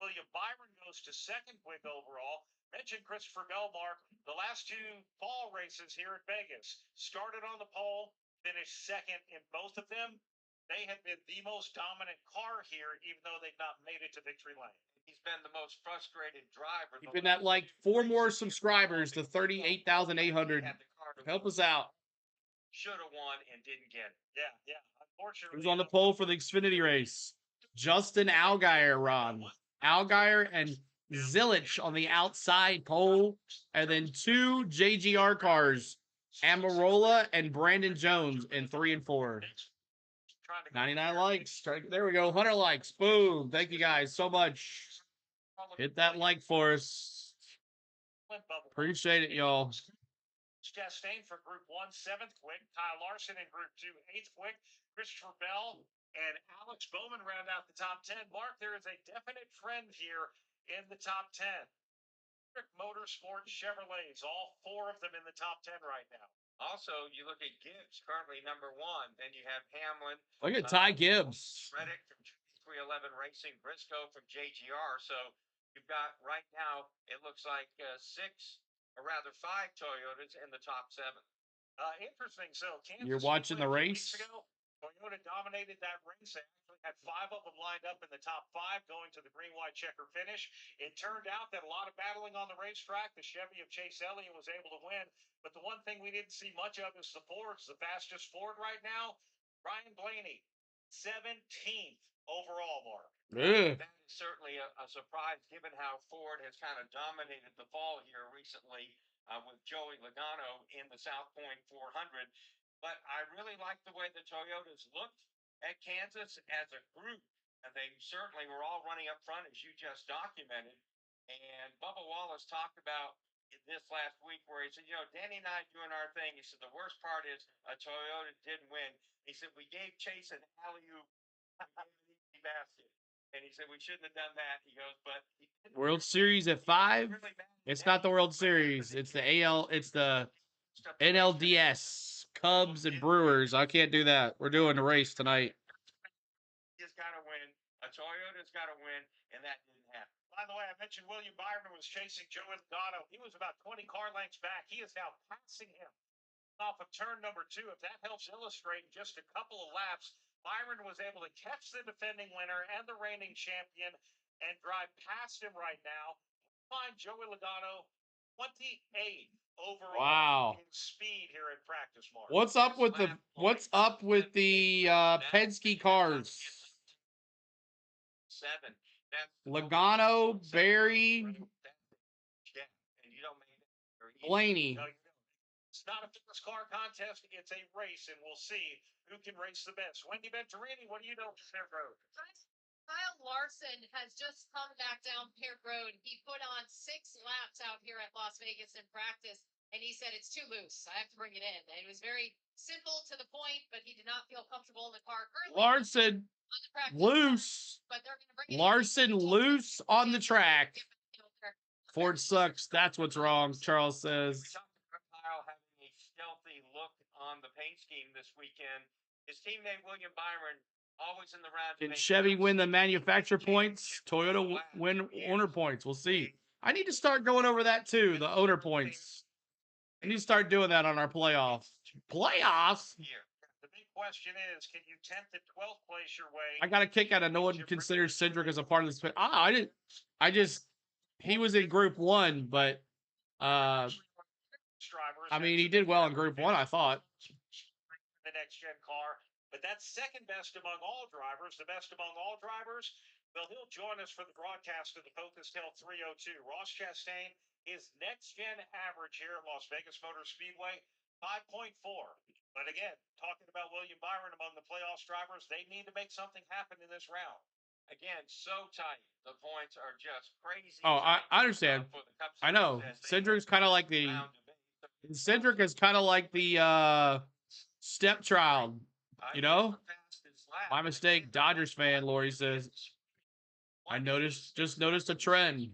S2: William Byron goes to second quick overall. Mentioned Christopher Bell, Mark. The last 2 fall races here at Vegas started on the pole, finished second in both of them. They have been the most dominant car here, even though they've not made it to victory lane.
S5: He's been the most frustrated driver.
S1: He's been at like 4 more subscribers to 38,800. Help us out.
S5: Should have won and didn't get it.
S2: Yeah. Unfortunately,
S1: Who's on the pole for the Xfinity race? Justin Allgaier, Ron. Allgaier and Zilich on the outside pole. And then 2 JGR cars. Amarola and Brandon Jones in 3 and 4. 99 likes. There we go. 100 likes. Boom. Thank you guys so much. Hit that like for us. Appreciate it, y'all.
S2: Chastain for Group 1, 7th quick. Kyle Larson in Group 2, 8th quick. Christopher Bell and Alex Bowman round out the top 10. Mark, there is a definite trend here in the top 10. Motorsports Chevrolets, all 4 of them in the top 10 right now.
S5: Also, you look at Gibbs, currently number 1. Then you have Hamlin.
S1: Look at Ty Gibbs.
S5: Reddick from 311 Racing, Briscoe from JGR. So you've got right now, it looks like 5 Toyotas in the top 7.
S2: Interesting. So Kansas
S1: You're watching
S2: Speedway
S1: the
S2: a few weeks
S1: race?
S2: ago, Toyota dominated that race. They actually had 5 of them lined up in the top 5 going to the green white checker finish. It turned out that a lot of battling on the racetrack. The Chevy of Chase Elliott was able to win. But the one thing we didn't see much of is the Fords. The fastest Ford right now, Ryan Blaney, 17th overall, Mark.
S1: Ugh.
S5: That is certainly a surprise given how Ford has kind of dominated the fall here recently with Joey Logano in the South Point 400. But I really like the way the Toyotas looked at Kansas as a group. And they certainly were all running up front, as you just documented. And Bubba Wallace talked about this last week where he said, Danny and I doing our thing. He said, the worst part is a Toyota didn't win. He said, we gave Chase an alley-oop, an easy basket. And he said, we shouldn't have done that. He goes, but
S1: World Series at 5? It's not the World Series. It's the it's the NLDS. Cubs and Brewers. I can't do that. We're doing the race tonight.
S5: He's got to win. A Toyota's got to win, and that didn't happen.
S2: By the way, I mentioned William Byron was chasing Joey Logano. He was about 20 car lengths back. He is now passing him off of turn number 2. If that helps illustrate, in just a couple of laps, Byron was able to catch the defending winner and the reigning champion and drive past him right now. Find Joey Logano 28th overall in speed here at practice, Mark.
S1: What's up with the Penske cars?
S5: 7. That's
S1: Logano, Barry,
S5: yeah, and you don't make it.
S1: Blaney.
S2: It's not a fitness car contest. It's a race, and we'll see who can race the best. Wendy Venturini, what do you know from Pert Road?
S3: Kyle Larson has just come back down Pert Road. He put on 6 laps out here at Las Vegas in practice, and he said it's too loose. I have to bring it in. And it was very simple to the point, but he did not feel comfortable in the car. Currently,
S1: Larson loose.
S3: but they're going to bring it
S1: Larson loose on the track. Ford sucks. That's what's wrong, Charles says.
S5: Kyle having a stealthy look on the paint scheme this weekend. His teammate William Byron always in the round.
S1: Can Chevy win the manufacturer points? Toyota win owner points. We'll see. I need to start going over that too, the owner points. I need to start doing that on our playoffs. Playoffs?
S2: The big question is, can you tempt the 12th place your way?
S1: I got a kick out of no one considers Cindric as a part of this. He was in Group 1, but I mean, he did well in Group 1, I thought.
S2: The next gen car, but that's second best among all drivers. The best among all drivers, well, he'll join us for the broadcast of the Focus Tail 302. Ross Chastain, his next gen average here at Las Vegas Motor Speedway, 5.4. But again, talking about William Byron among the playoffs drivers, they need to make something happen in this round.
S5: Again, so tight. The points are just crazy.
S1: Oh, I understand. I know. Cindric's kind of like the stepchild, you know? My mistake, Dodgers fan, Lori says. Just noticed a trend.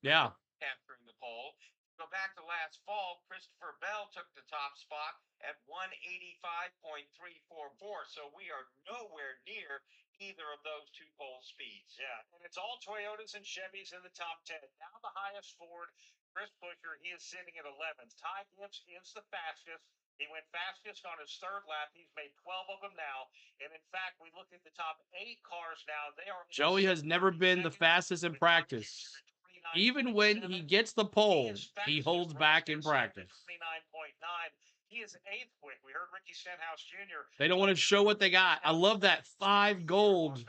S1: Yeah.
S5: Capturing the pole. Go back to last fall, Christopher Bell took the top spot at 185.344. So we are nowhere near either of those 2 pole speeds.
S2: Yeah, and it's all Toyotas and Chevys in the top 10. Now the highest Ford, Chris Buescher, he is sitting at 11th. Ty Gibbs is the fastest. He went fastest on his 3rd lap. He's made 12 of them now. And in fact, we look at the top 8 cars now. They are.
S1: Joey has never been the fastest in practice. Even when he gets the pole, he holds back in practice.
S2: 29.9. He is 8th quick. We heard Ricky Stenhouse Jr.
S1: They don't want to show what they got. I love that 5 gold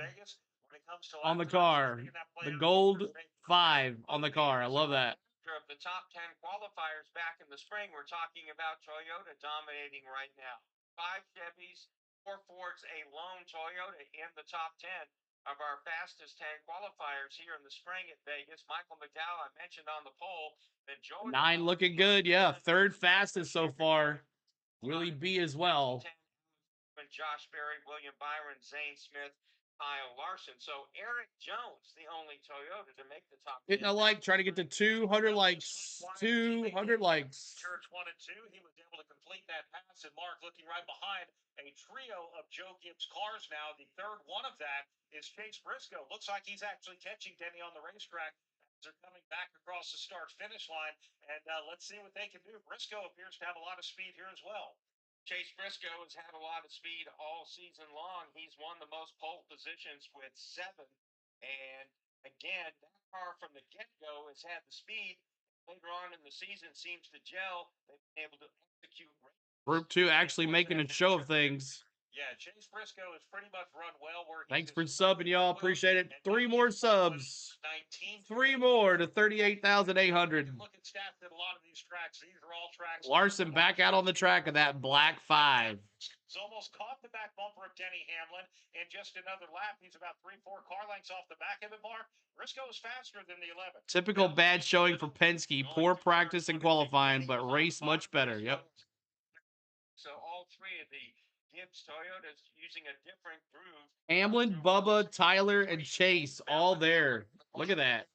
S1: on the car. The gold 5 on the car. I love that.
S5: Of the top 10 qualifiers back in the spring, we're talking about Toyota dominating right now. 5 Chevys, 4 Fords, a lone Toyota in the top 10 of our fastest 10 qualifiers here in the spring at Vegas. Michael McDowell, I mentioned on the pole that Joey
S1: 9 looking good. Yeah, 3rd fastest so far. Willie B as well.
S5: Josh Berry, William Byron, Zane Smith, Kyle Larson. So Eric Jones, the only Toyota to make the top 10.
S1: Hitting a like, trying to get to 200 likes. 200 likes.
S2: Church 1 and 2. He was able to complete that pass. And Mark looking right behind a trio of Joe Gibbs cars now. The 3rd one of that is Chase Briscoe. Looks like he's actually catching Denny on the racetrack. They're coming back across the start-finish line. And let's see what they can do. Briscoe appears to have a lot of speed here as well.
S5: Chase Briscoe has had a lot of speed all season long. He's won the most pole positions with 7. And again, that car from the get-go has had the speed. Later on in the season seems to gel. They've been able to execute races.
S1: Group 2 actually making a show of things.
S2: Yeah, Chase Briscoe has pretty much run well where he
S1: Thanks for subbing, y'all. Appreciate it. 3 more subs. 3 more to 38,800.
S2: Look at stats at a lot of these tracks. These are all tracks.
S1: Larson back out on the track of that black 5.
S2: He's almost caught the back bumper of Denny Hamlin in just another lap. He's about 3-4 car lengths off the back of it, Mark. Briscoe is faster than the 11.
S1: Typical bad showing for Penske. Poor practice and qualifying, but race much better. Yep.
S5: So all 3 of the Gibbs Toyotas using a different groove.
S1: Hamlin, Bubba, Tyler, and Chase all there. Look at that.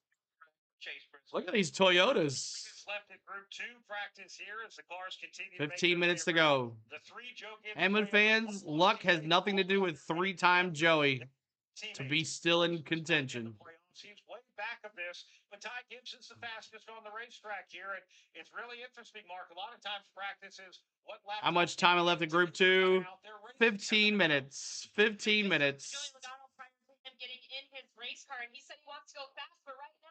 S1: Look at these Toyotas.
S2: Left in Group 2 practice here as the cars continue.
S1: 15 minutes to go.
S2: The 3 Joe Gibbs
S1: Hamlin fans, luck has nothing to do with 3-time Joey to be still in contention.
S2: He's way back of this, but Ty Gibbs is the fastest on the racetrack here, and it's really interesting, Mark. A lot of times practices what lap.
S1: How much time left in Group 2? 15 minutes. 15 minutes.
S3: Joey Logano prior to him getting in his race car, and he said he wants to go fast, but right now,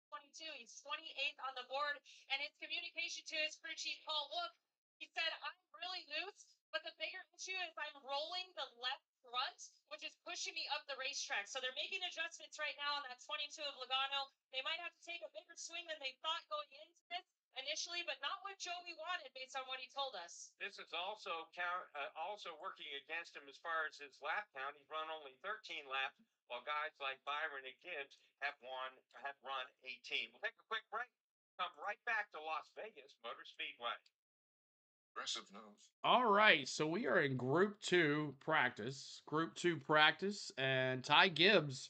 S3: 22. He's 28th on the board, and his communication to his crew chief, Paul Wolf, he said, I'm really loose, but the bigger issue is I'm rolling the left front, which is pushing me up the racetrack. So they're making adjustments right now on that 22 of Logano. They might have to take a bigger swing than they thought going into this initially, but not what Joey wanted based on what he told us.
S5: This is also working against him as far as his lap count. He's run only 13 laps, while guys like Byron and Gibbs have run 18. We'll take a quick break. Come right back to Las Vegas Motor Speedway.
S7: Aggressive nose.
S1: All right, so we are in Group 2 practice. Group 2 practice, and Ty Gibbs,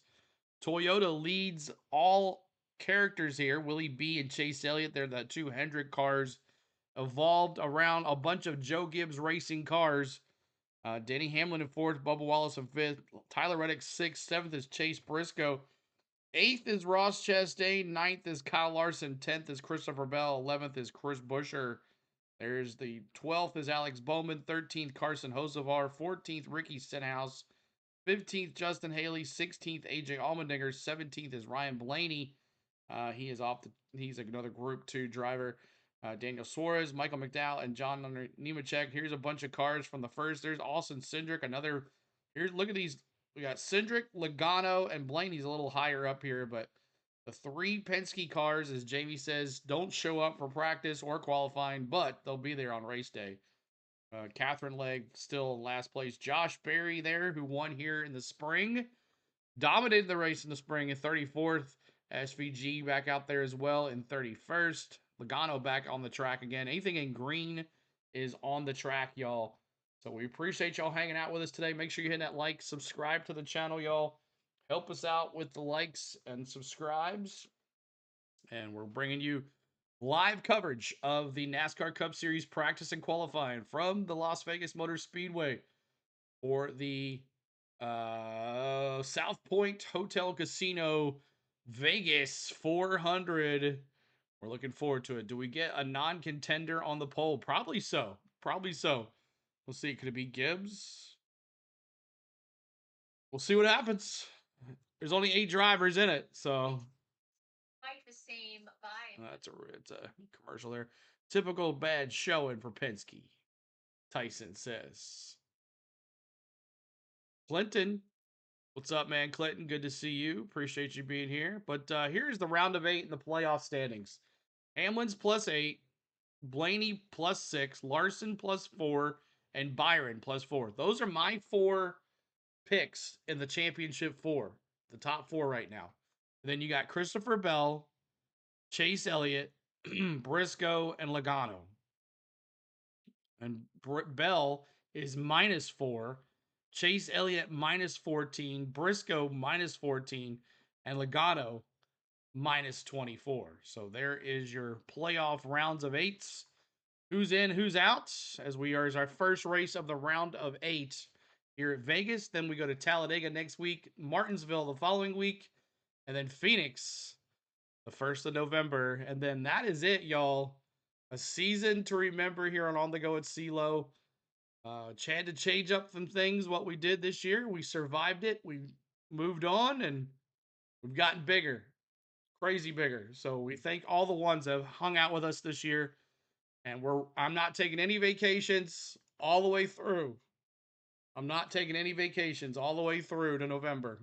S1: Toyota leads all characters here. Willie B and Chase Elliott, they're the 2 Hendrick cars, evolved around a bunch of Joe Gibbs racing cars. Denny Hamlin in 4th, Bubba Wallace in 5th, Tyler Reddick 6th, 7th is Chase Briscoe, 8th is Ross Chastain, 9th is Kyle Larson, 10th is Christopher Bell, 11th is Chris Buescher. There's the 12th is Alex Bowman, 13th Carson Hocevar, 14th Ricky Stenhouse, 15th Justin Haley, 16th AJ Allmendinger, 17th is Ryan Blaney. He is he's another Group 2 driver. Daniel Suarez, Michael McDowell, and John Nemechek. Here's a bunch of cars from the first. There's Austin Cindric, look at these. We got Cindric, Logano, and Blaney's a little higher up here, but the 3 Penske cars, as Jamie says, don't show up for practice or qualifying, but they'll be there on race day. Catherine Legg still in last place. Josh Berry there, who won here in the spring. Dominated the race in the spring in 34th. SVG back out there as well in 31st. Logano back on the track again. Anything in green is on the track, y'all. So we appreciate y'all hanging out with us today. Make sure you hit that like, subscribe to the channel, y'all. Help us out with the likes and subscribes. And we're bringing you live coverage of the NASCAR Cup Series practice and qualifying from the Las Vegas Motor Speedway for the South Point Hotel Casino Vegas 400. We're looking forward to it. Do we get a non-contender on the pole? Probably so. Probably so. We'll see. Could it be Gibbs? We'll see what happens. There's only 8 drivers in it, so.
S3: Like the same vibe.
S1: It's a commercial there. Typical bad showing for Penske, Tyson says. Clinton. What's up, man? Clinton, good to see you. Appreciate you being here. But here's the round of 8 in the playoff standings. Hamlin's +8, Blaney +6, Larson +4, and Byron +4. Those are my 4 picks in the championship 4, the top 4 right now. And then you got Christopher Bell, Chase Elliott, Briscoe, and Logano. And Bell is -4. Chase Elliott -14, Briscoe -14, and Logano -24. So there is your playoff rounds of 8s. Who's in, who's out? As our first race of the round of 8 here at Vegas. Then we go to Talladega next week, Martinsville the following week, and then Phoenix the 1st of November. And then that is it, y'all. A season to remember here on the Go at CeeLo. Had to change up some things. What we did this year, we survived it. We moved on, and we've gotten bigger, crazy bigger. So we thank all the ones that have hung out with us this year. And I'm not taking any vacations all the way through. I'm not taking any vacations all the way through to November.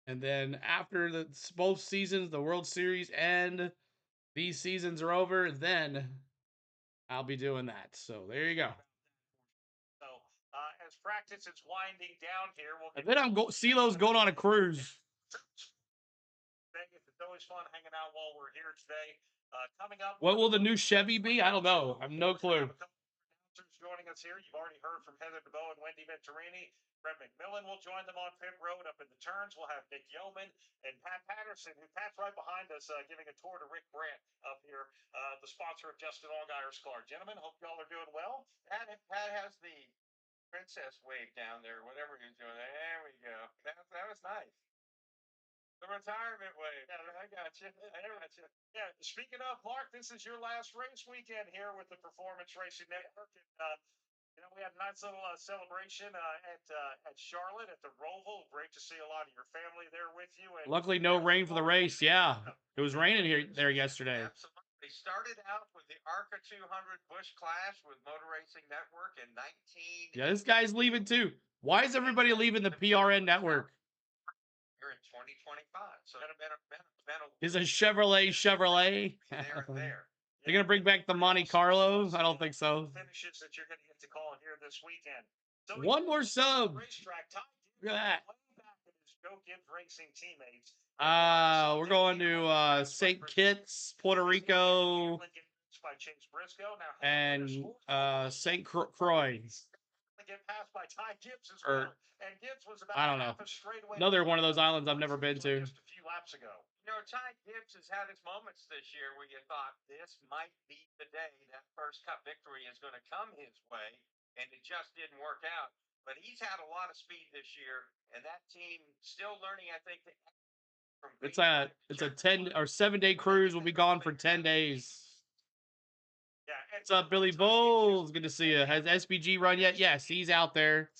S1: And then after both seasons, the World Series and these seasons are over, then I'll be doing that. So there you go.
S2: So as practice is winding down here,
S1: And then CeeLo's going on a cruise.
S2: It's always fun hanging out while we're here today. Coming up,
S1: what will the new Chevy be? I don't know. I have no clue.
S2: Joining us here, you've already heard from Heather DeVoe and Wendy Venturini. Brett McMillan will join them on pit road. Up in the turns, we'll have Nick Yeoman and Pat Patterson, who Pat's right behind us, giving a tour to Rick Brandt up here, the sponsor of Justin Allgaier's car. Gentlemen, hope y'all are doing well.
S5: Pat has the princess wave down there, whatever he's doing. There we go. That was nice. The retirement wave. Yeah, I got you.
S2: Yeah. Speaking of, Mark, this is your last race weekend here with the Performance Racing Network. And, we had a nice little celebration at Charlotte at the Roval. Great to see a lot of your family there with you. And
S1: luckily, no rain for the race. Yeah, it was raining there yesterday.
S5: Absolutely. Started out with the ARCA 200 Busch Clash with Motor Racing Network in 19.
S1: Yeah, this guy's leaving too. Why is everybody leaving the PRN network?
S5: Here in 2025. So
S1: is a Chevrolet.
S5: There.
S1: They're gonna bring back the Monte Carlo. I don't think so.
S2: Finishes that you're gonna get to call here this weekend. So
S1: one more sub. Look at that.
S2: Joe Gibbs Racing teammates.
S1: We're going to St. Kitts, Puerto Rico, and St. Croix.
S2: Get passed by Ty Gibbs as well. And Gibbs was about
S1: I don't know.
S2: Another
S1: one of those islands I've never been to.
S2: Just a few laps ago.
S5: Ty Gibbs has had his moments this year where you thought this might be the day that first Cup victory is going to come his way, and it just didn't work out. But he's had a lot of speed this year, and that team still learning, I think.
S1: It's a 10 or 7 day cruise. We'll be gone for 10 days. What's up, Billy Bowles? Good to see you. Has SPG run yet? Yes, he's out there.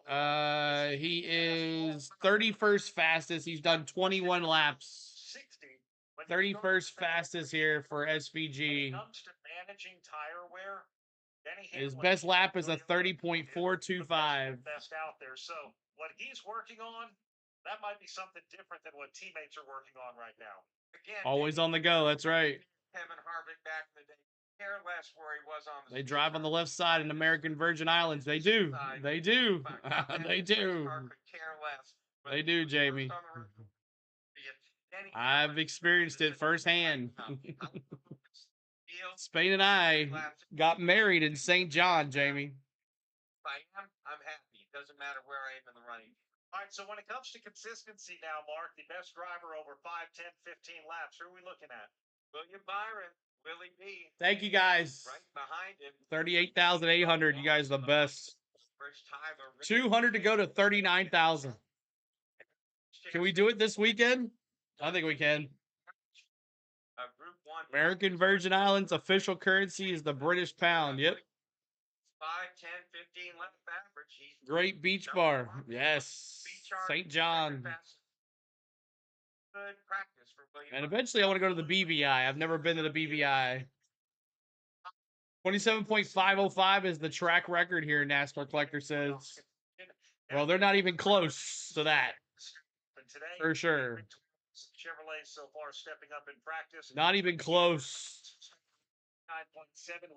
S1: He is 31st fastest. He's done 21 laps. 31st fastest here for SPG. His best lap is a 30.425.
S2: Best out there. So what he's working on, that might be something different than what teammates are working on right now.
S5: Again,
S1: always on the go. That's right.
S5: Kevin Harvick back in the day. Care less where he was on the
S1: They drive on the left side in American Virgin Islands. They do. They do. They do. They do, Jamie. I've experienced it firsthand. Spain and I got married in St. John, Jamie.
S5: I'm happy. It doesn't matter where I am in the running.
S2: All right, so when it comes to consistency now, Mark, the best driver over 5, 10, 15 laps, who are we looking at?
S5: William Byron. Willie B.
S1: Thank you, guys.
S5: Right behind him.
S1: 38,800. You guys are the best. 200 to go to 39,000. Can we do it this weekend? I think we can.
S5: Group 1.
S1: American Virgin Islands official currency is the British pound. Yep.
S5: 5, 10, 15 lap average.
S1: Great beach bar. Yes. St. John.
S5: Good practice for William.
S1: And eventually I want to go to the BVI. I've never been to the BVI. 27.505 is the track record here, NASCAR Collector says. Well, they're not even close to that. For sure.
S2: Chevrolet so far stepping up in practice.
S1: Not even close.
S2: 9.714.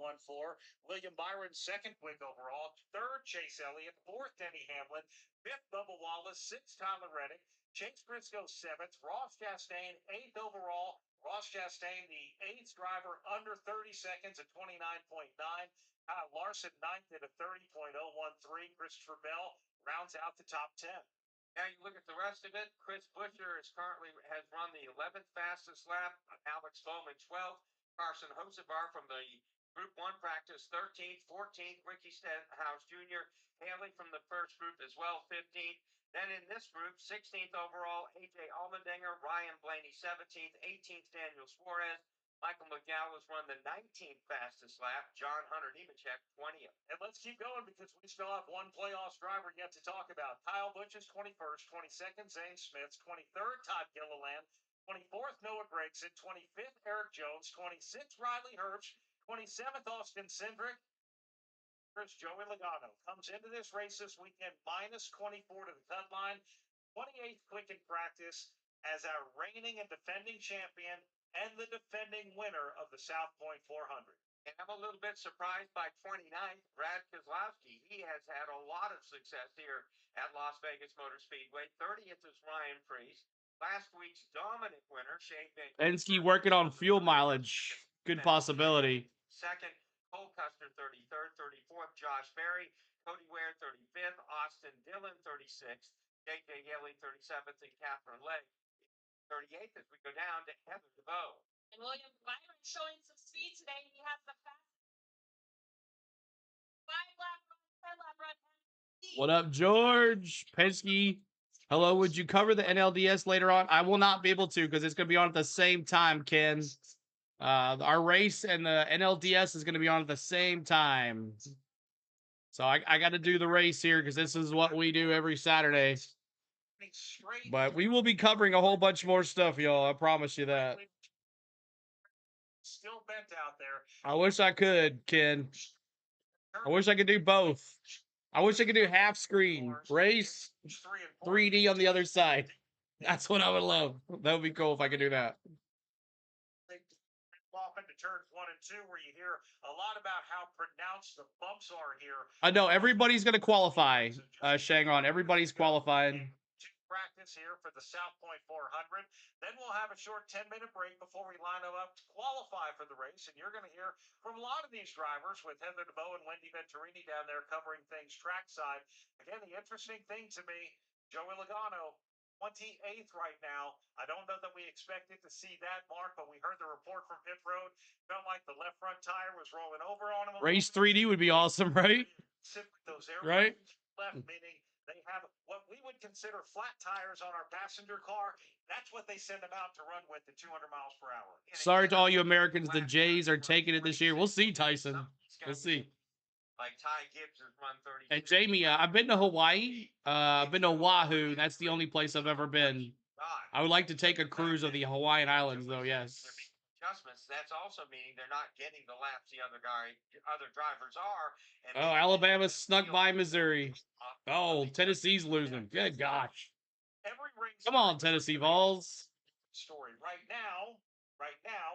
S2: William Byron, second quick overall. Third, Chase Elliott. Fourth, Denny Hamlin. Fifth, Bubba Wallace. Sixth, Tyler Reddick. Chase Briscoe, seventh. Ross Chastain, eighth overall. Ross Chastain, the eighth driver under 30 seconds at 29.9. Kyle Larson, ninth at a 30.013. Christopher Bell rounds out the top 10.
S5: Now you look at the rest of it. Chris Buescher has run the 11th fastest lap. Alex Bowman, 12th. Carson Hocevar from the Group 1 practice, 13th, 14th. Ricky Stenhouse Jr. hailing from the first group as well, 15th. Then in this group, 16th overall, A.J. Allmendinger, Ryan Blaney, 17th, 18th, Daniel Suarez, Michael McDowell's run the 19th fastest lap. John Hunter Nemechek, 20th.
S2: And let's keep going because we still have one playoffs driver yet to talk about. Kyle Busch is 21st, 22nd, Zane Smith's 23rd, Todd Gilliland, 24th, Noah Gragson, 25th, Eric Jones, 26th, Riley Herbst, 27th, Austin Cindric. Joey Logano comes into this race this weekend minus 24 to the cut line, 28th quick in practice as our reigning and defending champion and the defending winner of the South Point 400.
S5: And I'm a little bit surprised by 29th, Brad Keselowski. He has had a lot of success here at Las Vegas Motor Speedway. 30th is Ryan Preece. Last week's dominant winner, Shane Van
S1: Penske working on fuel mileage. Good possibility.
S5: Second, Cole Custer, 33rd. 34th, Josh Berry. Cody Ware, 35th. Austin Dillon, 36th. J.J. Haley, 37th. And Catherine Legg, 38th as we go down to Heather DeVoe.
S3: And William Byron showing some speed today. He has the fastest 5-lap run, 10-lap run.
S1: What up, George? Penske. Hello, would you cover the NLDS later on? I will not be able to because it's going to be on at the same time, Ken. Our race and the NLDS is going to be on at the same time. So I got to do the race here because this is what we do every Saturday. But we will be covering a whole bunch more stuff, y'all. I promise you that.
S2: Still bent out there.
S1: I wish I could, Ken. I wish I could do both. I wish I could do half screen race, 3D on the other side. That's what I would love. That would be cool if I could do that.
S2: Off into turns 1 and 2, where you hear a lot about how pronounced the bumps are here.
S1: I know everybody's going to qualify. Shangon, everybody's qualifying.
S2: Practice here for the South Point 400. Then we'll have a short 10-minute break before we line them up to qualify for the race. And you're going to hear from a lot of these drivers with Heather DeVoe and Wendy Venturini down there covering things trackside. Again, the interesting thing to me, Joey Logano, 28th right now. I don't know that we expected to see that mark, but we heard the report from pit road. Felt like the left front tire was rolling over on him.
S1: Race 3D would be awesome, right?
S2: Simply those air
S1: right?
S2: Left, meaning they have what we would consider flat tires on our passenger car. That's what they send them out to run with at 200 miles per hour.
S1: Sorry to all you Americans. The Jays are taking it this year. We'll see, Tyson. We'll see.
S5: Like Ty Gibbs has run 30.
S1: And Jamie, I've been to Hawaii. I've been to Oahu. That's the only place I've ever been. I would like to take a cruise of the Hawaiian Islands, though. Yes.
S5: Adjustments. That's also meaning they're not getting the laps the other drivers are. And
S1: oh, Alabama snuck by Missouri. Oh, Tennessee's losing. Good gosh. Come on, Tennessee Vols.
S2: Story right now,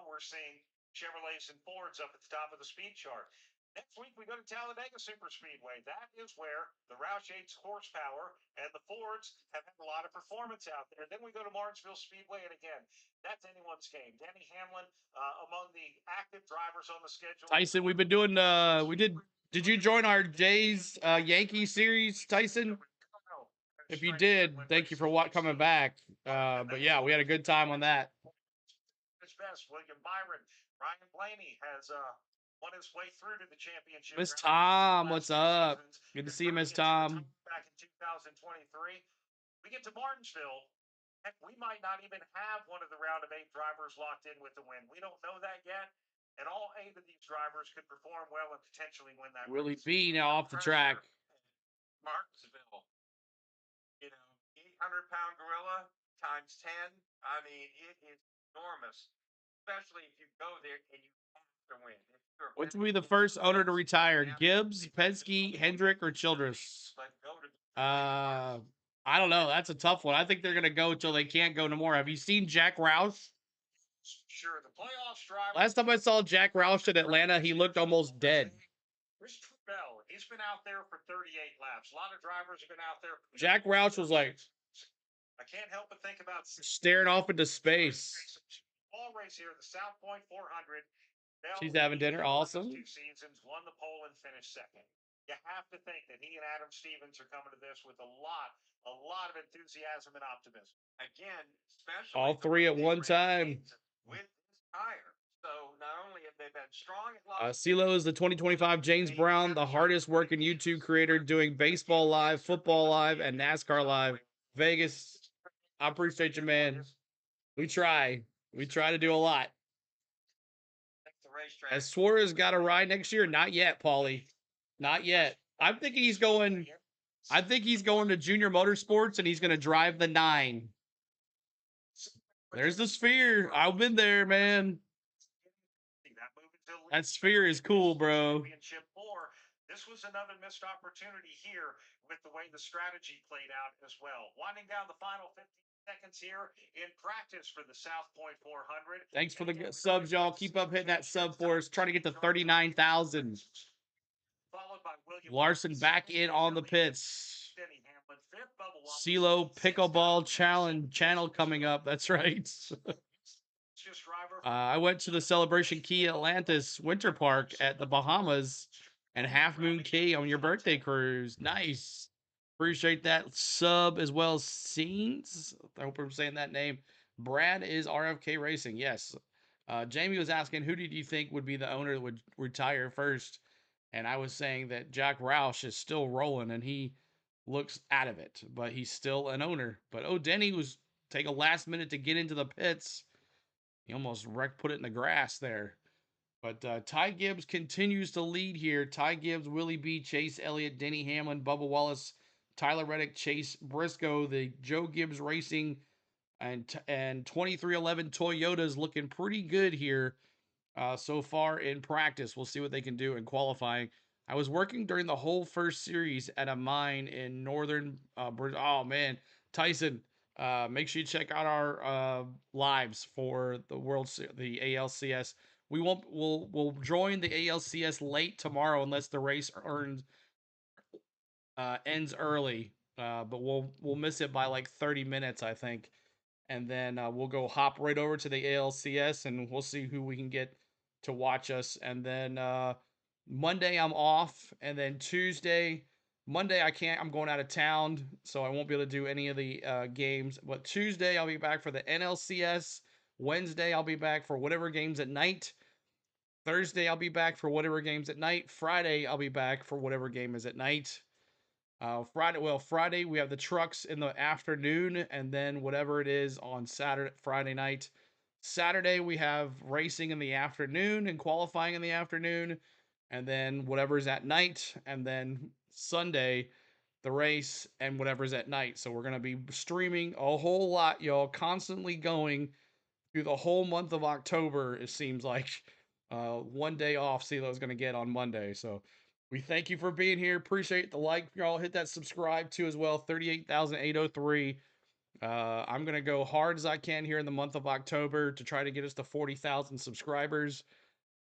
S2: we're seeing Chevrolets and Fords up at the top of the speed chart. Next week, we go to Talladega Super Speedway. That is where the Roush 8's horsepower and the Fords have had a lot of performance out there. Then we go to Martinsville Speedway, and again, that's anyone's game. Denny Hamlin among the active drivers on the schedule.
S1: Tyson, we've been doing, did you join our Jays Yankee series, Tyson? If you did, thank you for coming back. But yeah, we had a good time on that.
S2: His best, William Byron. Ryan Blaney has won his way through to the championship.
S1: Miss Tom, what's up? Good to see you, Miss Tom.
S2: Back in 2023, we get to Martinsville. Heck, we might not even have one of the round of 8 drivers locked in with the win. We don't know that yet. And all 8 of these drivers could perform well and potentially win that
S1: Willie
S2: race.
S1: B now off the track.
S5: Martinsville. 800-pound gorilla times 10. I mean, it is enormous, especially if you go there and you have to win.
S1: Which will be the first owner to retire? Gibbs, Penske, Hendrick, or Childress? I don't know. That's a tough one. I think they're going to go until they can't go no more. Have you seen Jack Roush?
S2: Sure, the playoffs driver.
S1: Last time I saw Jack Roush at Atlanta, he looked almost dead.
S2: Christopher Bell, he's been out there for 38 laps. A lot of drivers have been out there.
S1: Jack Roush was like,
S2: I can't help but think about
S1: staring off into space.
S2: All race here, the South Point 400. Bell,
S1: she's having dinner. Awesome.
S2: 2 seasons, won the pole and finished second. You have to think that he and Adam Stevens are coming to this with a lot of enthusiasm and optimism.
S5: Again, especially
S1: all 3 at one time.
S5: With this tire. So not only have they been strong at
S1: CeeLo is the 2025 James Brown, the hardest working YouTube creator doing baseball live, football live, and NASCAR live. Vegas, I appreciate you, man. We try to do a lot.
S5: racetrack.
S1: Has Suarez got a ride next year? Not yet, Paulie. Not yet. I'm thinking he's going. I think he's going to Junior Motorsports and he's going to drive the 9. There's the Sphere. I've been there, man. That Sphere is cool, bro.
S2: This was another missed opportunity here with the way the strategy played out as well. Winding down the final 15 seconds here in practice for the South Point 400.
S1: Thanks for the subs, y'all. Keep up hitting that sub for us. Trying to get to 39,000. Larson back in on the pits. CeeLo Pickleball channel coming up. That's right. I went to the Celebration Key Atlantis Winter Park at the Bahamas and Half Moon Key on your birthday cruise. Nice. Appreciate that sub as well as Scenes. I hope I'm saying that name. Brad is RFK Racing. Yes. Jamie was asking, who did you think would be the owner that would retire first? And I was saying that Jack Roush is still rolling and he looks out of it, but he's still an owner. But Denny was take a last minute to get into the pits. He almost put it in the grass there. But Ty Gibbs continues to lead here. Ty Gibbs, Willie B, Chase Elliott, Denny Hamlin, Bubba Wallace, Tyler Reddick, Chase Briscoe, the Joe Gibbs Racing and 2311 Toyota's looking pretty good here so far in practice. We'll see what they can do in qualifying. I was working during the whole first series at a mine in northern oh man, Tyson, make sure you check out our lives for the ALCS. We'll join the ALCS late tomorrow unless the race ends early. But we'll miss it by like 30 minutes, I think. And then we'll go hop right over to the ALCS and we'll see who we can get to watch us. And then Monday I'm off, and then Monday I can't. I'm going out of town, so I won't be able to do any of the games. But Tuesday I'll be back for the NLCS. Wednesday I'll be back for whatever games at night. Thursday I'll be back for whatever games at night. Friday I'll be back for whatever game is at night. Friday we have the trucks in the afternoon, and then whatever it is on Friday night. Saturday we have racing in the afternoon and qualifying in the afternoon, and then whatever's at night, and then Sunday the race and whatever's at night. So we're gonna be streaming a whole lot, y'all, constantly going through the whole month of October. It seems like one day off CeeLo's gonna get on Monday, so. We thank you for being here. Appreciate the like, y'all. Hit that subscribe too as well. 38,803. I'm gonna go hard as I can here in the month of October to try to get us to 40,000 subscribers,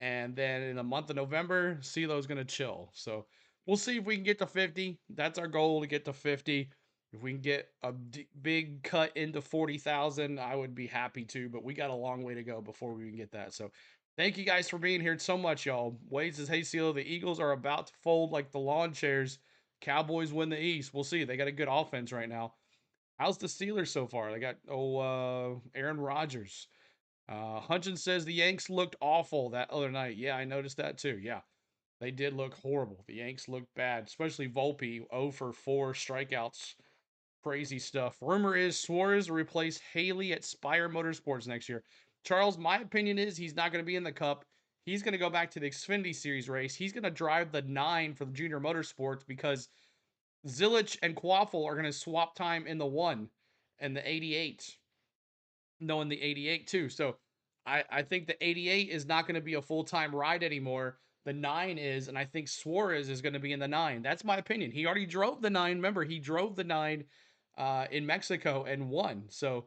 S1: and then in the month of November, CeeLo's gonna chill. So we'll see if we can get to 50. That's our goal, to get to 50. If we can get a big cut into 40,000, I would be happy to. But we got a long way to go before we can get that. So thank you guys for being here so much, y'all. Wade says, hey, CeeLo, the Eagles are about to fold like the lawn chairs. Cowboys win the East. We'll see. They got a good offense right now. How's the Steelers so far? They got, Aaron Rodgers. Hutchins says the Yanks looked awful that other night. Yeah, I noticed that too. Yeah, they did look horrible. The Yanks looked bad, especially Volpe, 0 for 4 strikeouts. Crazy stuff. Rumor is Suarez will replace Haley at Spire Motorsports next year. Charles, my opinion is he's not going to be in the Cup. He's going to go back to the Xfinity Series race. He's going to drive the 9 for the Junior Motorsports because Zilich and Quaffle are going to swap time in the 1 and the 88. No, in the 88 too. So I think the 88 is not going to be a full-time ride anymore. The 9 is, and I think Suarez is going to be in the 9. That's my opinion. He already drove the 9. Remember, he drove the 9 in Mexico and won. So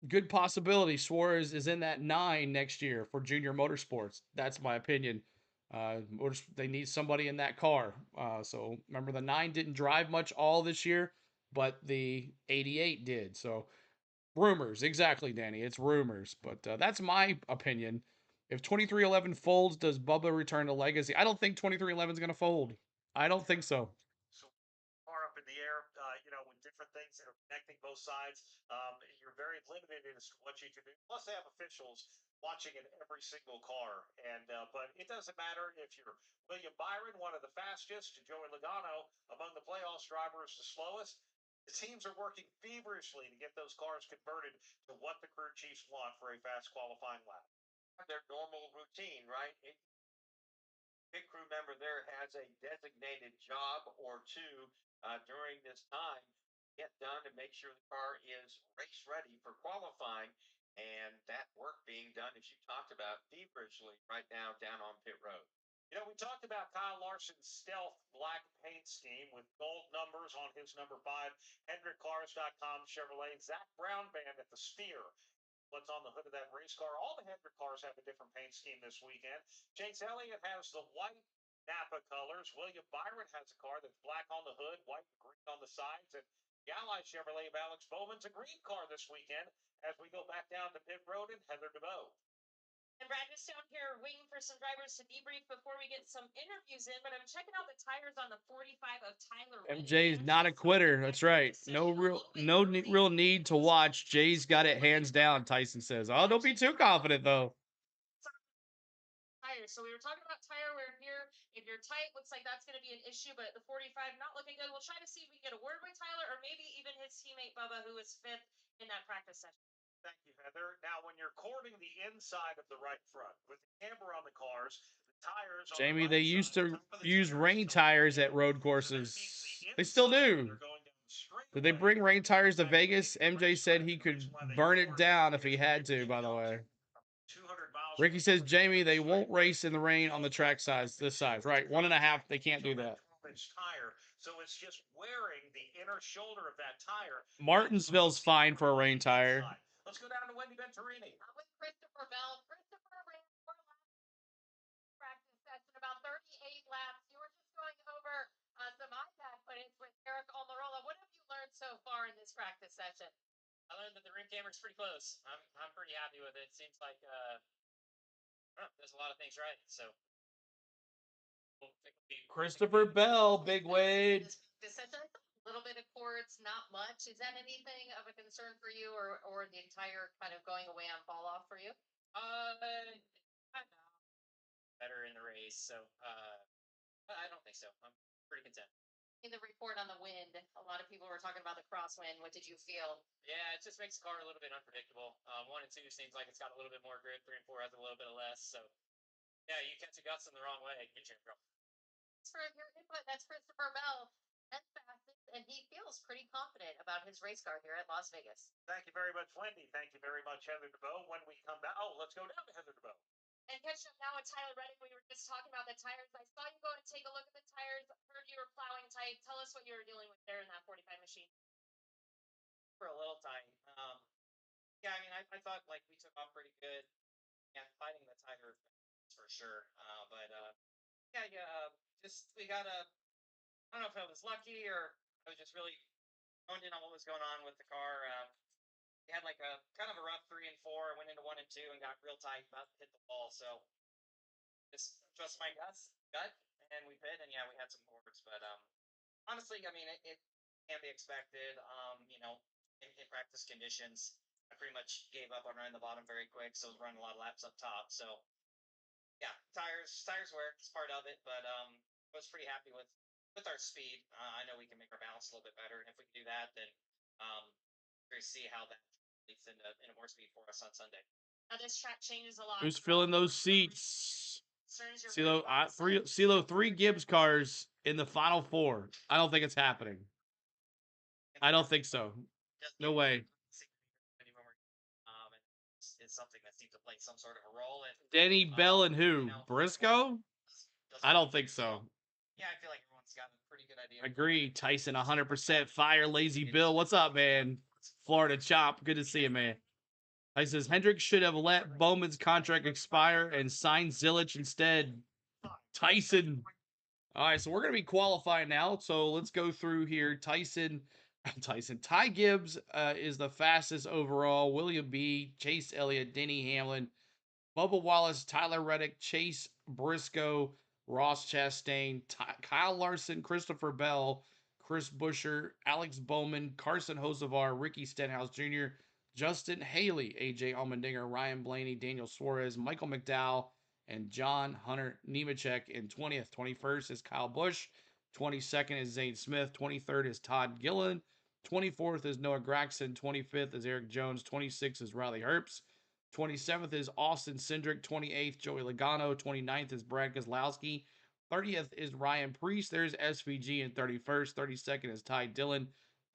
S1: good possibility Suarez is in that 9 next year for Junior Motorsports. That's my opinion. They need somebody in that car. So remember, the 9 didn't drive much all this year, but the 88 did. So rumors, exactly, Danny. It's rumors, but that's my opinion. If 2311 folds, does Bubba return to Legacy? I don't think 2311 is going to fold. I don't think so.
S2: So far up in the air, with different things that are connecting both sides, you're very limited as to what you can do. Plus, they have officials watching in every single car, and but it doesn't matter if you're William Byron, one of the fastest, to Joey Logano, among the playoffs drivers, the slowest. The teams are working feverishly to get those cars converted to what the crew chiefs want for a fast qualifying lap.
S5: their normal routine, right? Pit crew member there has a designated job or two during this time get done to make sure the car is race ready for qualifying. And that work being done, as you talked about, feverishly right now down on pit road.
S2: You know, we talked about Kyle Larson's stealth black paint scheme with gold numbers on his number 5, HendrickCars.com Chevrolet, Zach Brown band at the steer. What's on the hood of that race car? All the Hendrick cars have a different paint scheme this weekend. Chase Elliott has the white Napa colors. William Byron has a car that's black on the hood, white and green on the sides. And the Ally Chevrolet of Alex Bowman's a green car this weekend as we go back down to pit road and Heather DeVoe.
S3: And Brad, just down here waiting for some drivers to debrief before we get some interviews in, but I'm checking out the tires on the 45 of Tyler Reddick.
S1: MJ's not a quitter. That's right. No real need to watch. Jay's got it hands down, Tyson says. Oh, don't be too confident, though.
S3: Tires. So we were talking about tire wear here. If you're tight, looks like that's going to be an issue, but the 45 not looking good. We'll try to see if we can get a word with Tyler or maybe even his teammate Bubba, who was 5th in that practice session.
S2: Thank you, Heather. Now, when you're cording the inside of the right front with the camber on the cars, the tires on
S1: Jamie,
S2: the right
S1: they used
S2: side,
S1: to use rain tires at road courses. They still do. Did they bring rain tires to Vegas? MJ said he could burn it down if he had to, by the way. Ricky says, Jamie, they won't race in the rain on the track size, this size. Right, 1.5, they can't do that.
S2: Tire, so it's just wearing the inner shoulder of that tire.
S1: Martinsville's fine for a rain tire.
S2: Let's go down to Wendy Venturini.
S3: I'm with Christopher Bell. Christopher ran 4 laps practice session, about 38 laps. You were just going over some iPad footage with Eric Almirola. What have you learned so far in this practice session?
S6: I learned that the rim camera's pretty close. I'm pretty happy with it. Seems like there's a lot of things right. So
S1: Christopher Bell, Big Wade.
S3: This session, a little bit of cords, not much. Is that anything of a concern for you, or the entire kind of going away on fall off for you?
S6: I know. Better in the race, so I don't think so. I'm pretty content.
S3: In the report on the wind, a lot of people were talking about the crosswind. What did you feel?
S6: Yeah, it just makes the car a little bit unpredictable. 1 and 2 seems like it's got a little bit more grip. 3 and 4 has a little bit of less. So, yeah, you catch the guts in the wrong way, get you in trouble.
S3: Thanks for your input. That's Christopher Bell. That's fastest, and he feels pretty confident about his race car here at Las Vegas.
S2: Thank you very much, Wendy. Thank you very much, Heather DeVoe. When we come back, let's go down to Heather DeVoe.
S3: And catch up now with Tyler Reddick. We were just talking about the tires. I saw you go and take a look at the tires. Heard you were plowing tight. Tell us what you were dealing with there in that 45 machine.
S6: For a little time. Yeah, I mean, I thought like we took off pretty good. Yeah, fighting the tire for sure. Just we got a. I don't know if I was lucky or I was just really honed in on what was going on with the car. We had like a kind of a rough 3 and 4. I went into 1 and 2 and got real tight, about to hit the ball. So just trust my gut, and we hit. And yeah, we had some cords, but honestly, I mean, it can be expected. In practice conditions, I pretty much gave up on running the bottom very quick, so I was running a lot of laps up top. So yeah, tires wear, it's part of it, but I was pretty happy with our speed. I know we can make our balance a little bit better, and if we can do that, then we're see how that leads into more speed for us on Sunday.
S3: Now this track changes a lot.
S1: Who's filling those seats? CeeLo, 3 Gibbs cars in the final 4. I don't think it's happening. I don't think so. No way.
S6: It's something that seems to play some sort of a role. And
S1: Denny Bell and who? Briscoe? I don't think so.
S6: Yeah, I feel like everyone's got a pretty good idea.
S1: Agree. Tyson, 100% fire. Lazy Bill, what's up, man? Florida Chop, good to see you, man. Tyson says Hendrick should have let Bowman's contract expire and signed Zilich instead. Tyson. All right, so we're going to be qualifying now. So let's go through here. Ty Gibbs is the fastest overall. William B., Chase Elliott, Denny Hamlin, Bubba Wallace, Tyler Reddick, Chase Briscoe, Ross Chastain, Kyle Larson, Christopher Bell, Chris Buescher, Alex Bowman, Carson Hocevar, Ricky Stenhouse Jr., Justin Haley, AJ Allmendinger, Ryan Blaney, Daniel Suarez, Michael McDowell, and John Hunter Nemechek in 20th. 21st is Kyle Busch. 22nd is Zane Smith. 23rd is Todd Gilliland. 24th is Noah Gragson. 25th is Eric Jones. 26th is Riley Herbst. 27th is Austin Cindric. 28th, Joey Logano. 29th is Brad Keselowski. 30th is Ryan Preece. There's SVG in 31st. 32nd is Ty Dillon.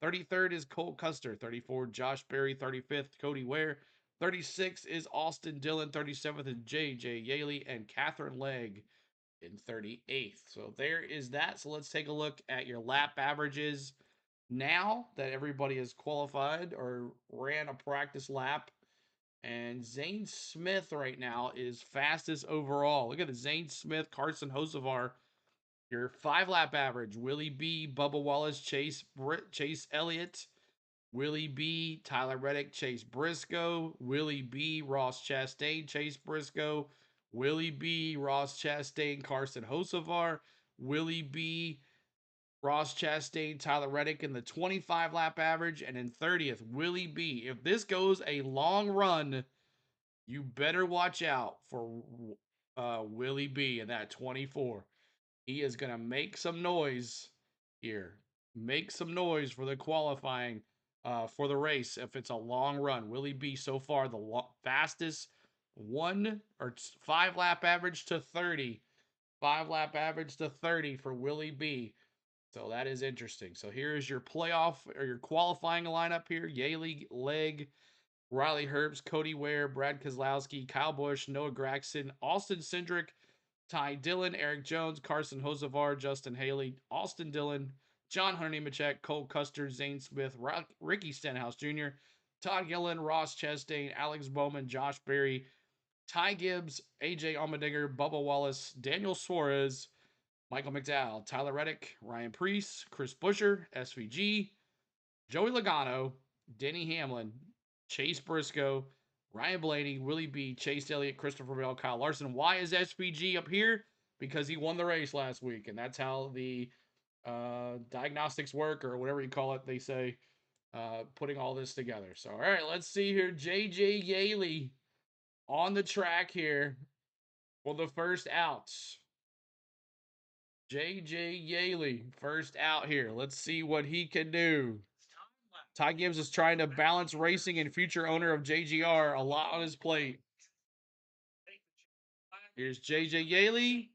S1: 33rd is Cole Custer. 34th, Josh Berry. 35th, Cody Ware. 36th is Austin Dillon. 37th is JJ Yaley and Catherine Legg in 38th. So there is that. So let's take a look at your lap averages now that everybody has qualified or ran a practice lap. And Zane Smith right now is fastest overall. Look at it. Zane Smith, Carson Hocevar, your 5-lap average. Willie B, Bubba Wallace, Chase Elliott, Willie B, Tyler Reddick, Chase Briscoe, Willie B, Ross Chastain, Chase Briscoe, Willie B, Ross Chastain, Carson Hocevar, Willie B, Ross Chastain, Tyler Reddick in the 25-lap average, and in 30th, Willie B. If this goes a long run, you better watch out for Willie B in that 24. He is going to make some noise here. Make some noise for the qualifying for the race if it's a long run. Willie B so far the fastest 5-lap average to 30. 5-lap average to 30 for Willie B. So that is interesting. So here is your playoff or your qualifying lineup here. Yaley, Legg, Riley Herbst, Cody Ware, Brad Keselowski, Kyle Busch, Noah Gragson, Austin Cindric, Ty Dillon, Eric Jones, Carson Hocevar, Justin Haley, Austin Dillon, John Hunter Nemechek, Cole Custer, Zane Smith, Ricky Stenhouse Jr., Todd Gillen, Ross Chastain, Alex Bowman, Josh Berry, Ty Gibbs, AJ Allmendinger, Bubba Wallace, Daniel Suarez, Michael McDowell, Tyler Reddick, Ryan Preece, Chris Buescher, SVG, Joey Logano, Denny Hamlin, Chase Briscoe, Ryan Blaney, Willie B, Chase Elliott, Christopher Bell, Kyle Larson. Why is SVG up here? Because he won the race last week, and that's how the diagnostics work, or whatever you call it, they say, putting all this together. So, all right, let's see here. JJ Yaley on the track here for the first outs. JJ Yaley, first out here. Let's see what he can do. Ty Gibbs is trying to balance racing and future owner of JGR. A lot on his plate. Here's JJ Yaley,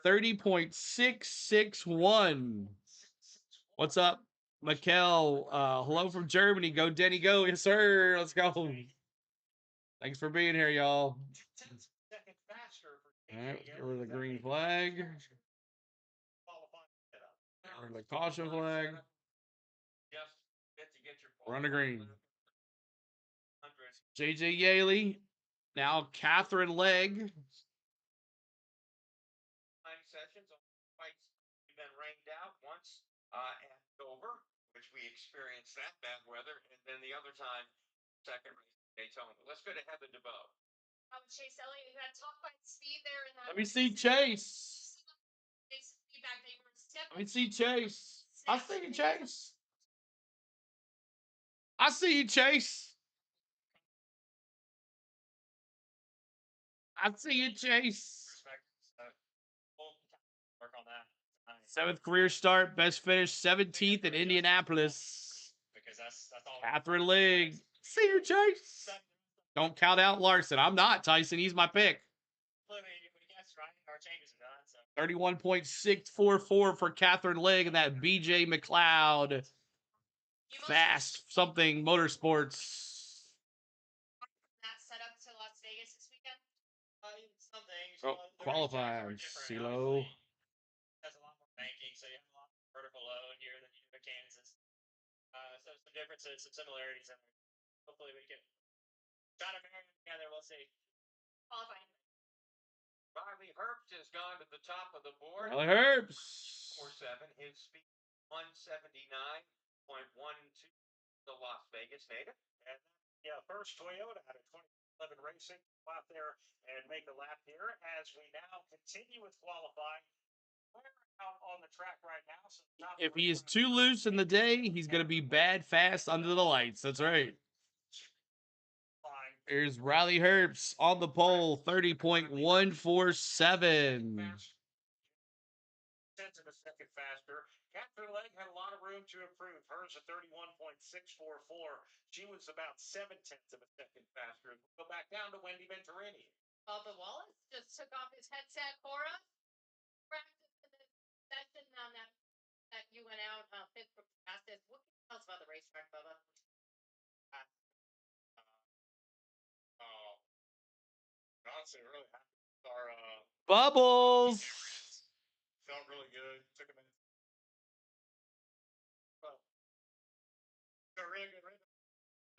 S1: 30.661. What's up, Mikkel? Hello from Germany. Go, Denny, go. Yes, sir. Let's go. Thanks for being here, y'all. All right, let's get rid of the green flag. Get rid of the caution flag. We're on the green. JJ Yaley. Now Catherine Legg.
S5: Sessions on fights we've been rained out once at Dover, which we experienced that bad weather, and then the other time, second race Daytona. Let's go to Heather DeVoe.
S3: Chase Elliott, you had top line speed there in that.
S1: Let me see Chase. Let me see Chase. I see you, Chase. I see you, Chase. I see you, Chase.
S2: Work on that.
S1: 7th career start, best finish, 17th in Indianapolis.
S2: Because that's all.
S1: Catherine Legg. See you, Chase. Don't count out Larson. I'm not, Tyson. He's my pick. 31.644 for Catherine Legg and that BJ McLeod. Fast something motorsports.
S3: That set up to Las Vegas this weekend.
S1: Qualifying. CeeLo.
S2: Has a lot more banking, so you have a lot more vertical load here than you do in Kansas. So some differences, some similarities in there. Hopefully we can try to marry them together. We'll see.
S3: Qualifying.
S5: Riley Herbst has gone to the top of the board.
S1: Riley Herbst.
S5: 4.7. His speed 179.12. The Las Vegas native.
S2: And yeah, first Toyota out of 2011 racing. Go out there and make a lap here as we now continue with qualifying. We're out on the track right now. So
S1: If he is too loose in the day, he's going to be bad fast under the lights. That's right. Here's Riley Herbst on the pole, 30.147.
S2: Tenths of a second faster. After leg had a lot of room to improve. Hers a 31.644. She was about 7/10 of a second faster. We'll go back down to Wendy Venturini.
S6: Bubba Wallace just took off his headset for us. Practice in the session on that you went out fifth for fastest. What can you tell us about the racetrack, Bubba?
S2: Honestly, really happy with our
S1: Bubbles.
S2: felt really good. Took a minute. Well, got a really good rhythm.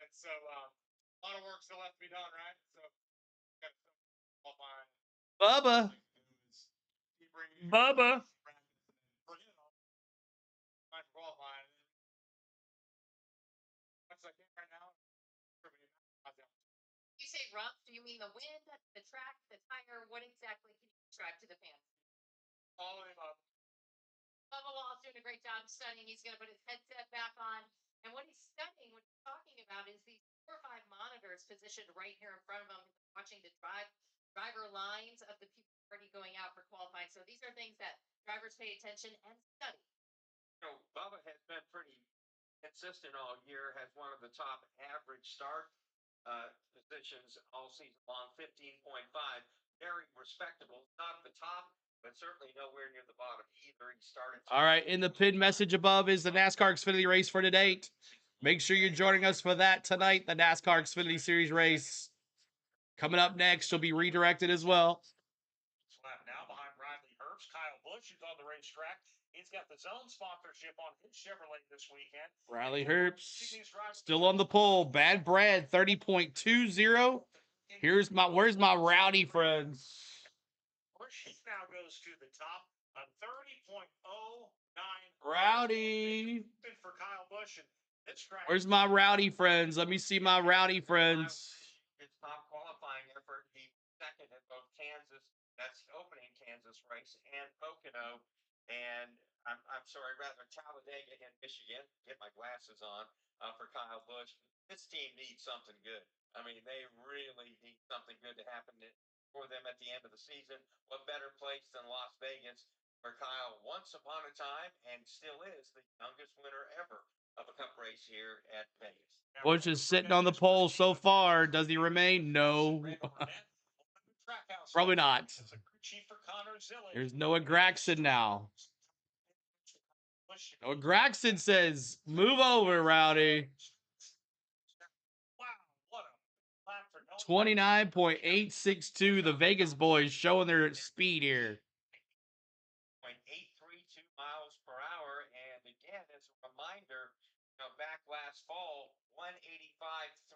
S2: And so a lot of work still left to be done, right? So got to qualify.
S1: Bubba. Bubba.
S2: Qualifying. What's I think right now?
S6: You say rough, do you mean the wind, the track, the tire? What exactly can you describe to the fans?
S2: All of them up.
S6: Bubba Wallace doing a great job studying. He's going to put his headset back on. And what he's studying, what he's talking about, is these 4 or 5 monitors positioned right here in front of him, watching the driver lines of the people already going out for qualifying. So these are things that drivers pay attention and study.
S5: You know, Bubba has been pretty consistent all year, has one of the top average start positions all season long, 15.5. Very respectable. Not at the top, but certainly nowhere near the bottom either. He started.
S1: All right, in the pinned message above is the NASCAR Xfinity race for today. Make sure you're joining us for that tonight, the NASCAR Xfinity Series race. Coming up next, you'll be redirected as well.
S2: Lap now behind Bradley Herbst. Kyle Busch is on the racetrack. He's got the zone sponsorship on his Chevrolet this weekend.
S1: Bradley Herbst still on the pole. Bad Brad 30.20. Where's my rowdy friends?
S2: Busch now goes to the top, a 30.09.
S1: Rowdy.
S2: For Kyle Busch. And this track.
S1: Where's my rowdy friends? Let me see my rowdy friends.
S5: His top qualifying effort. He second at both Kansas. That's the opening Kansas race, and Pocono. And I'm sorry, rather Talladega in Michigan. Get my glasses on for Kyle Busch. This team needs something good. I mean, they really need something good to happen for them at the end of the season. What better place than Las Vegas, where Kyle once upon a time and still is the youngest winner ever of a cup race here at Vegas.
S1: Busch is sitting on the pole so far. Does he remain? No. Probably not. There's Noah Gragson now. Noah Gragson says, move over, Rowdy. 29.862. The Vegas boys showing their speed here.
S5: 832 miles per hour. And again, as a reminder, back last fall, 185.3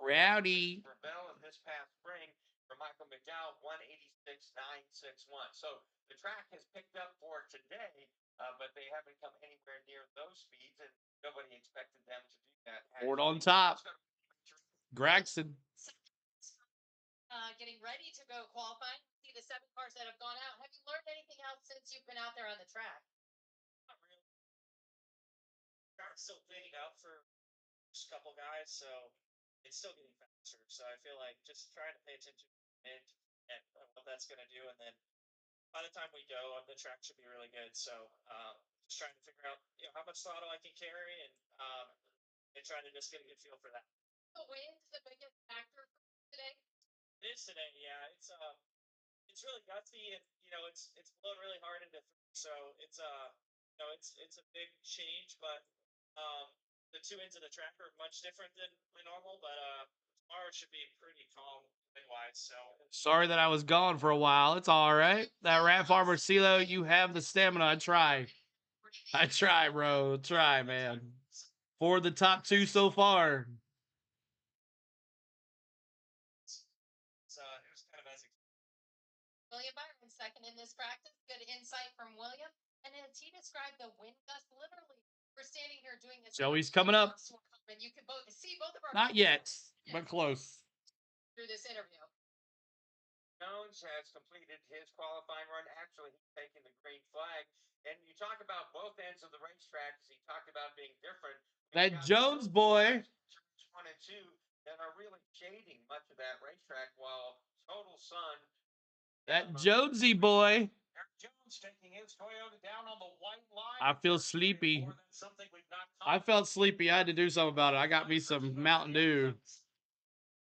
S1: Rowdy.
S5: for Bell, and this past spring for Michael McDowell, 186.961. So the track has picked up for today, but they haven't come anywhere near those speeds, and nobody expected them to do that.
S1: Ford on top. Gragson.
S6: Getting ready to go qualifying. See the 7 cars that have gone out. Have you learned anything else since you've been out there on the track?
S8: Not really. Track's still cleaning up for just a couple guys, so it's still getting faster. So I feel like just trying to pay attention and what that's going to do, and then by the time we go, the track should be really good. So just trying to figure out how much throttle I can carry, and trying to just get a good feel for that.
S6: The wind's the biggest factor for today.
S8: It is today, yeah. It's really gutsy, and it's blowing really hard into 3, so it's it's a big change, but the 2 ends of the track are much different than normal, but tomorrow should be pretty calm wind-wise. So
S1: sorry that I was gone for a while. It's all right. That Rat Farmer CeeLo, you have the stamina. I try, bro. Try, man. For the top 2 so far.
S8: it was kind of as
S6: William Byron second in this practice. Good insight from William. And as he described the wind gust, literally, we're standing here doing this.
S1: Joey's coming up.
S6: And you can see both of our.
S1: Not yet, but close.
S6: Through this interview.
S5: Jones has completed his qualifying run. Actually, he's taking the green flag. And you talk about both ends of the racetrack, as he talked about being different.
S1: That Jones boy.
S5: 1 and 2 that are really shading much of that racetrack, while total sun.
S1: That Jonesy boy.
S2: Eric Jones Jones taking his Toyota down on the white line.
S1: I feel sleepy.
S2: That's something we've not
S1: I felt sleepy. I had to do something about it. I got me some Mountain Dew.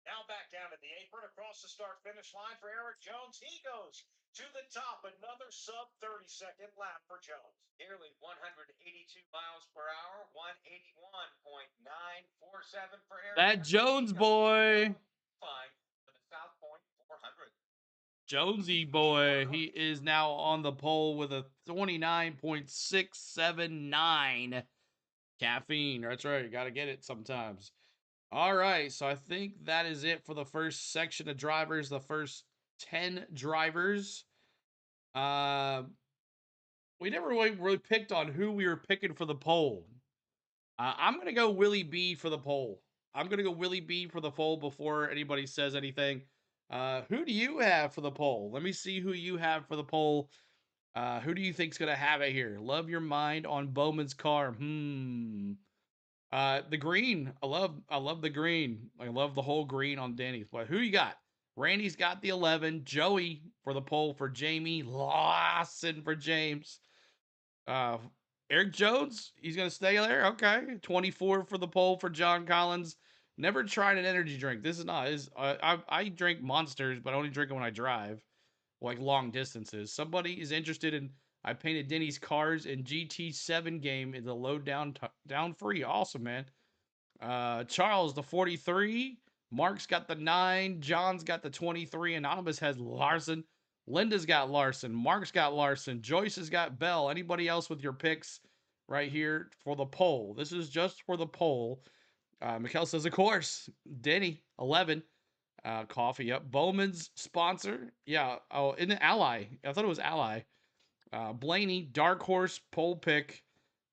S2: Now back down to the apron across the start finish line for Eric Jones. He goes to the top. Another sub 30-second lap for Jones.
S5: Nearly 182 miles per hour, 181.947 for Eric.
S1: That Jones boy.
S5: Fine for the South Point 400.
S1: Jonesy boy. He is now on the pole with a 29.679 caffeine. That's right. Got to get it sometimes. All right. So I think that is it for the first section of drivers, the first 10 drivers. We never really picked on who we were picking for the pole. I'm going to go Willie B for the pole. I'm going to go Willie B for the pole before anybody says anything. Who do you have for the pole? Let me see who you have for the pole. Who do you think's going to have it here? Love your mind on Bowman's car. The green. I love the green. I love the whole green on Danny's. But who you got? Randy's got the 11. Joey for the pole for Jamie. Lawson for James. Eric Jones, he's going to stay there. Okay. 24 for the pole for John Collins. Never tried an energy drink. This is not his. I drink Monsters, but I only drink it when I drive, like long distances. Somebody is interested in. I painted Denny's cars in GT7 game in the low down free. Awesome, man. Charles the 43. Mark's got the 9. John's got the 23. Anonymous has Larson. Linda's got Larson. Mark's got Larson. Joyce has got Bell. Anybody else with your picks right here for the poll? This is just for the poll. Mikkel says, of course. Denny, 11. Coffee, yep. Bowman's sponsor. Yeah. Oh, in the Ally. I thought it was Ally. Blaney, dark horse pole pick.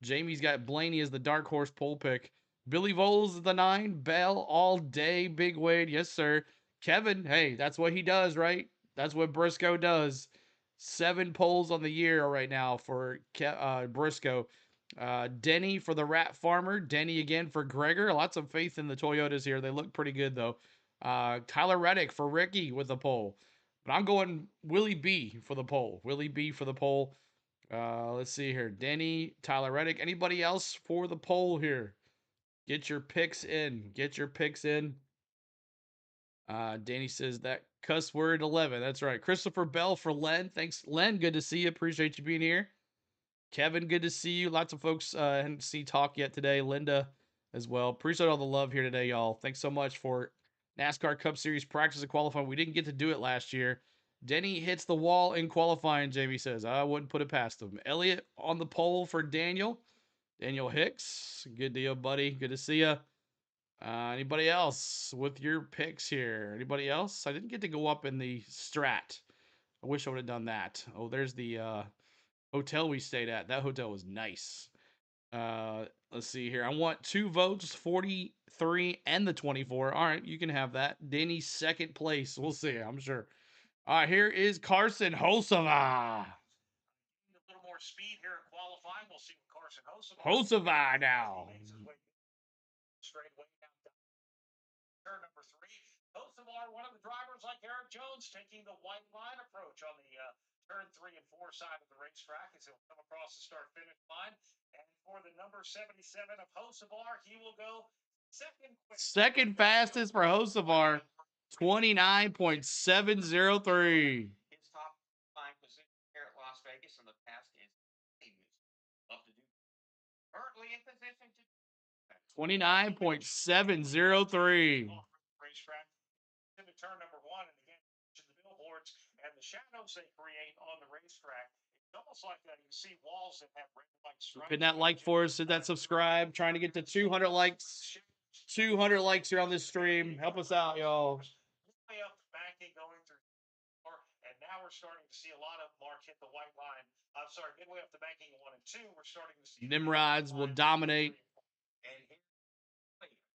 S1: Jamie's got Blaney as the dark horse pole pick. Billy Voles is the 9. Bell all day. Big Wade, yes sir. Kevin, hey, that's what he does, right? That's what Briscoe does. 7 polls on the year right now for Briscoe. Denny for the Rat Farmer. Denny again for Gregor. Lots of faith in the Toyotas here. They look pretty good though. Tyler Reddick for Ricky with the poll. But I'm going Willie B for the poll. Willie B for the poll. Let's see here. Denny, Tyler Reddick. Anybody else for the poll here? Get your picks in. Get your picks in. Danny says that cuss word 11. That's right. Christopher Bell for Len. Thanks, Len. Good to see you. Appreciate you being here. Kevin, good to see you. Lots of folks hadn't seen talk yet today. Linda as well. Appreciate all the love here today, y'all. Thanks so much for NASCAR Cup Series practice and qualifying. We didn't get to do it last year. Denny hits the wall in qualifying, Jamie says. I wouldn't put it past him. Elliot on the pole for Daniel. Daniel Hicks. Good deal, buddy. Good to see you. Anybody else with your picks here? Anybody else? I didn't get to go up in the strat. I wish I would have done that. Oh, there's the hotel we stayed at. That hotel was nice. Let's see here. I want 2 votes, 43 and the 24. All right, you can have that. Danny's second place. We'll see, I'm sure. All right, here is Carson Hocevar.
S2: A little more speed here in qualifying. We'll see what Carson
S1: Hocevar now.
S2: Straight way down turn number 3. Hocevar, one of the drivers like Eric Jones, taking the white line approach on the turn 3 and 4 side of the racetrack as he'll come across the start-finish line. And for the number 77 of Hocevar, he will go
S1: second fastest for Hocevar, 29.703.
S5: His top 5 position here at Las Vegas in the past is love to do. Currently in position to
S1: 29.703.
S2: racetrack into turn number 1, and again to the billboards and the shadows they create on the racetrack. It's almost like you see walls that have red white stripes.
S1: Hit that like for us, hit that subscribe. Trying to get to 200 likes. 200 likes here on this stream. Help us out, y'all.
S2: Way up the banking going through, and now we're starting to see a lot of Mark hit the white line. I'm sorry, midway up the banking 1 and 2, we're starting to see
S1: Nimrods will dominate.
S5: And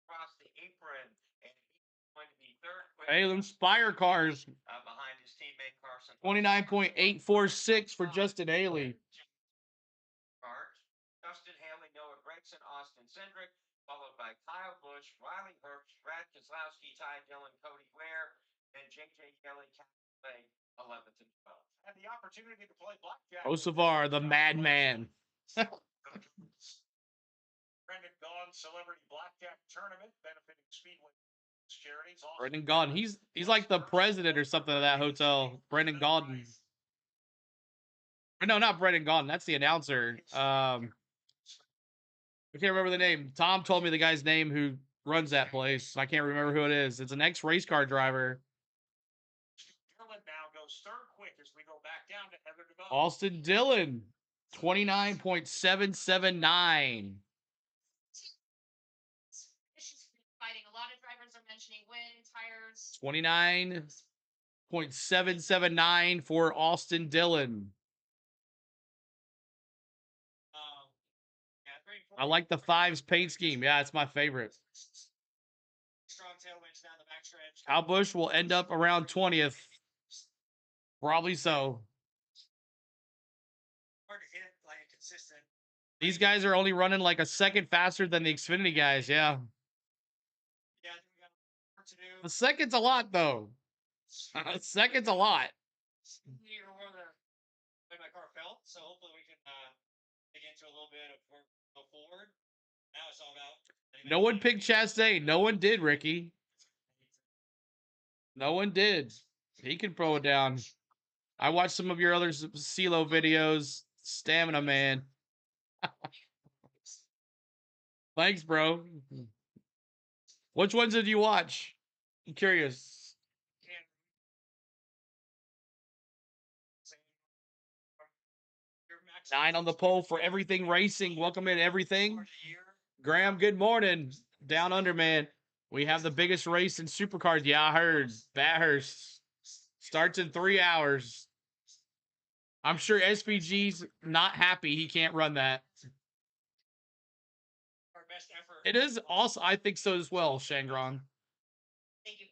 S5: across the apron, and he's going to be third.
S1: Hey, them Spire cars.
S5: Behind his teammate Carson.
S1: 29.846 for Justin Haley.
S5: Justin Haley, Noah Gregson, Austin Cindric, followed by Kyle Busch, Riley Herbst, Brad Keselowski, Ty Dillon, Cody Ware, and JJ Yelly, Catley, 11. 11th and 12th.
S2: Had the opportunity to play blackjack.
S1: Hocevar, the madman.
S2: Brendan Gaughan Celebrity Blackjack Tournament benefiting Speedway charities.
S1: Brendan Gaughan. He's like the president or something of that hotel. Brendan Gaughan. No, not Brendan Gaughan. That's the announcer. I can't remember the name. Tom told me the guy's name who runs that place. I can't remember who it is. It's an ex-race car driver.
S2: Dillon now goes third quick as we go back down to Heather DeVoe.
S1: Austin Dillon, 29.779.
S3: Fighting. A lot of drivers are mentioning wind, tires.
S1: 29.779 for Austin Dillon. I like the fives paint scheme. Yeah, it's my favorite.
S6: Strong tailwinds down the backstretch.
S1: Kyle Busch will end up around 20th. Probably so.
S6: Hard to hit like a consistent.
S1: These guys are only running like a second faster than the Xfinity guys. Yeah.
S6: Yeah, I think we got more to do.
S1: A second's a lot, though. A second's a lot.
S6: You're where the way my car felt, so hopefully we can dig into a little bit of where we go forward. Now it's all about.
S1: No one picked Chastain. No one did, Ricky. No one did. He can throw it down. I watched some of your other CeeLo videos. Stamina, man. Thanks, bro. Which ones did you watch? I'm curious. 9 on the pole for Everything Racing. Welcome in, Everything. Graham, good morning. Down under, man. We have the biggest race in supercars. Yeah, I heard. Bathurst starts in 3 hours. I'm sure SPG's not happy he can't run that.
S6: Our best effort.
S1: It is also, I think so as well, Shangron.
S6: Thank you.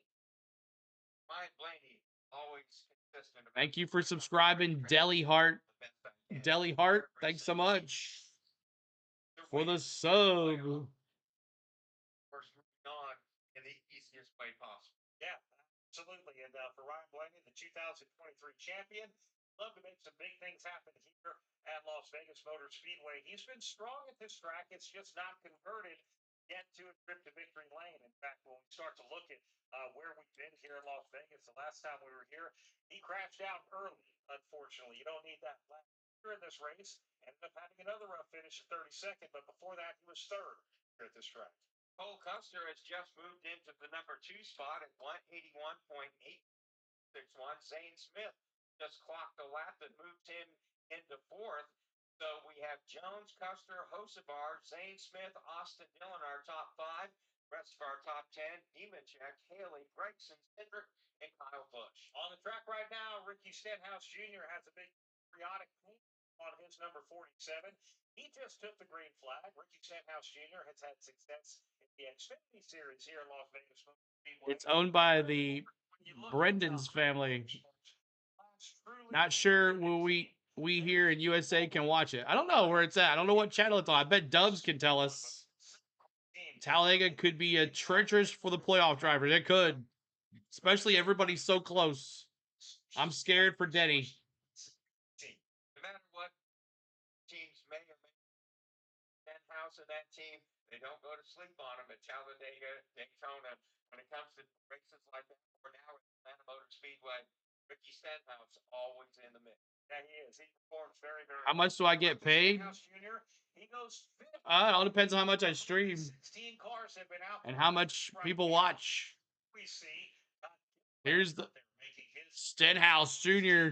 S5: Ryan Blaney, always consistent.
S1: Thank you for subscribing, Deli Heart. Deli Heart, thanks so much for the sub.
S5: First moving on in the easiest way possible.
S2: Yeah, absolutely. And for Ryan Blaney, the 2023 champion, love to make some big things happen here at Las Vegas Motor Speedway. He's been strong at this track. It's just not converted yet to a trip to victory lane. In fact, when we start to look at where we've been here in Las Vegas, the last time we were here, he crashed out early, unfortunately. You don't need that last year in this race. Ended up having another rough finish at 32nd, but before that, he was third here at this track.
S5: Cole Custer has just moved into the number 2 spot at 181.861. Zane Smith just clocked a lap that moved him into 4th. So we have Jones, Custer, Hocevar, Zane Smith, Austin Dillon, our top 5. Rest of our top 10, Nemechek, Haley, Gregson, Cedric, and Kyle Busch.
S2: On the track right now, Ricky Stenhouse Jr. has a big periodic paint on his number 47. He just took the green flag. Ricky Stenhouse Jr. has had success in the Xfinity Series here in Las Vegas.
S1: It's owned by the Brendan's family. Not sure will we here in USA can watch it. I don't know where it's at. I don't know what channel it's on. I bet Dubs can tell us. Talladega could be a treacherous for the playoff drivers. It could. Especially everybody's so close. I'm scared for Denny.
S5: No matter what teams may or may Stenhouse and that team, they don't go to sleep on them at Talladega, Daytona. When it comes to races like that, or now at Atlanta Motor Speedway, Ricky Stenhouse always in the mix.
S2: Yeah, he is. He performs very, very
S1: How much do I get paid?
S2: Jr. He goes fifth.
S1: It all depends on how much I stream
S2: 16 cars have been out
S1: and how much people watch.
S2: we see.
S1: Here's the Stenhouse Jr.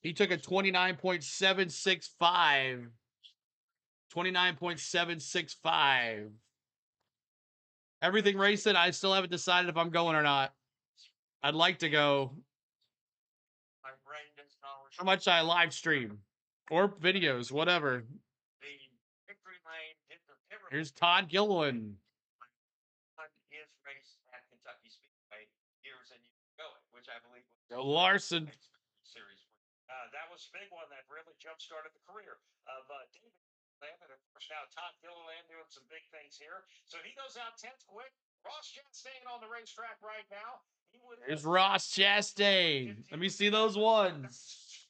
S1: He took a 29.765. 29.765. Everything Racing, I still haven't decided if I'm going or not. I'd like to go.
S5: My brain does not.
S1: How much I live stream or videos, whatever.
S5: The victory lane did the pivotal.
S1: Here's Todd Gilliland.
S5: His race at Kentucky Speedway years and years ago, which I believe was
S1: Go Larson.
S5: Series.
S2: That was a big one that really jump-started the career of David Gilliland. And of course now Todd Gilliland doing some big things here. So he goes out 10th quick. Ross Chastain on the racetrack right now.
S1: There's Ross Chastain. Let me see those ones.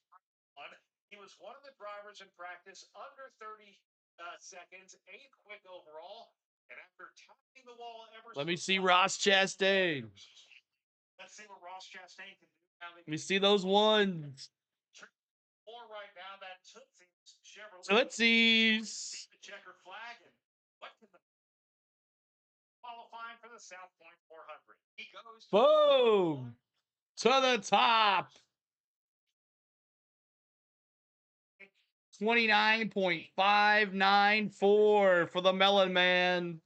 S2: He was one of the drivers in practice under 30 seconds, 8th quick overall. And after tapping the wall ever
S1: Let me
S2: so
S1: see
S2: slightly-
S1: Ross Chastain.
S2: Let's see what Ross Chastain can do.
S1: Let me see those ones.
S2: Or right now, that Tootsie's Chevrolet.
S1: Tootsies.
S2: The checker flag. And what can the qualifying for the South Point 400? He goes to
S1: Boom. To the top. 29.594 for the Melon Man.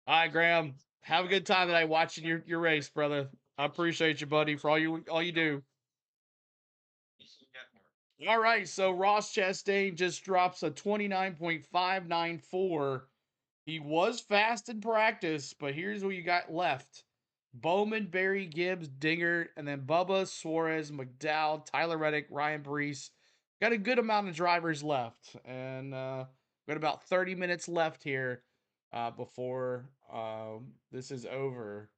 S1: All right, Graham. Have a good time tonight watching your race, brother. I appreciate you, buddy, for all you do. All right, so Ross Chastain just drops a 29.594. He was fast in practice, but here's what you got left. Bowman, Barry, Gibbs, Dinger, and then Bubba, Suarez, McDowell, Tyler Reddick, Ryan Brees. Got a good amount of drivers left, and got about 30 minutes left here before this is over.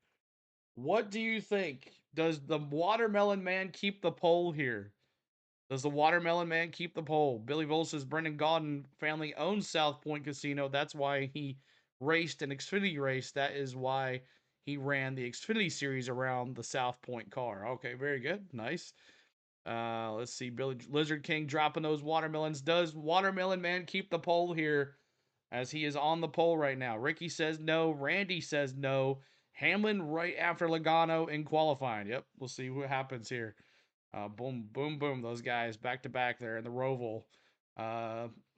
S1: What do you think? Does the Watermelon Man keep the pole here? Does the Watermelon Man keep the pole? Billy Vole says Brendan Gaudin family owns South Point Casino. That's why he raced an Xfinity race. That is why he ran the Xfinity series around the South Point car. Okay, very good. Nice. Let's see. Billy Lizard King dropping those watermelons. Does Watermelon Man keep the pole here? As he is on the pole right now. Ricky says no. Randy says no. Hamlin right after Logano in qualifying. Yep, we'll see what happens here. Boom, boom, boom. Those guys back to back there in the Roval.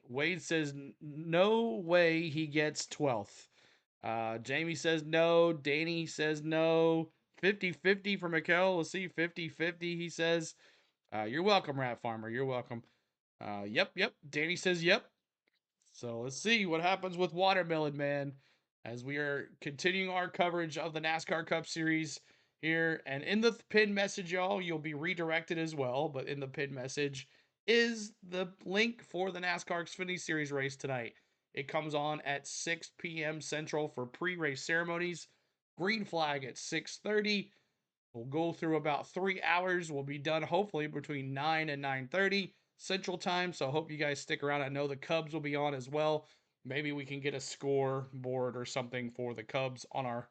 S1: Wade says no way he gets 12th. Jamie says no. Danny says no. 50-50 for Mikkel. We'll see. 50-50, he says. You're welcome, Rat Farmer. You're welcome. Yep. Danny says yep. So let's see what happens with Watermelon Man as we are continuing our coverage of the NASCAR Cup Series here. And in the pin message, y'all, you'll be redirected as well. But in the pin message is the link for the NASCAR Xfinity Series race tonight. It comes on at 6 p.m. Central for pre-race ceremonies. Green flag at 6:30. We'll go through about 3 hours. We'll be done hopefully between 9 and 9:30 Central Time. So I hope you guys stick around. I know the Cubs will be on as well. Maybe we can get a scoreboard or something for the Cubs on our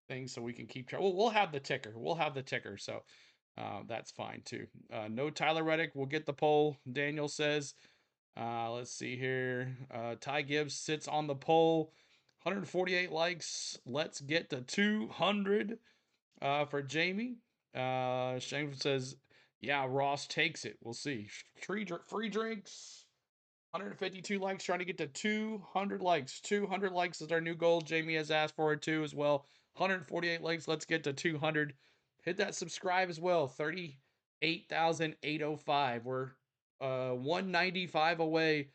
S1: thing so we can keep track. We'll have the ticker. We'll have the ticker. So that's fine too. No Tyler Reddick. We'll get the poll. Daniel says. Let's see here. Ty Gibbs sits on the poll. 148 likes. Let's get to 200 for Jamie. Shane says, yeah, Ross takes it. We'll see. Free drinks. 152 likes, trying to get to 200 likes. 200 likes is our new goal. Jamie has asked for it too as well. 148 likes. Let's get to 200. Hit that subscribe as well. 38,805. We're 195 away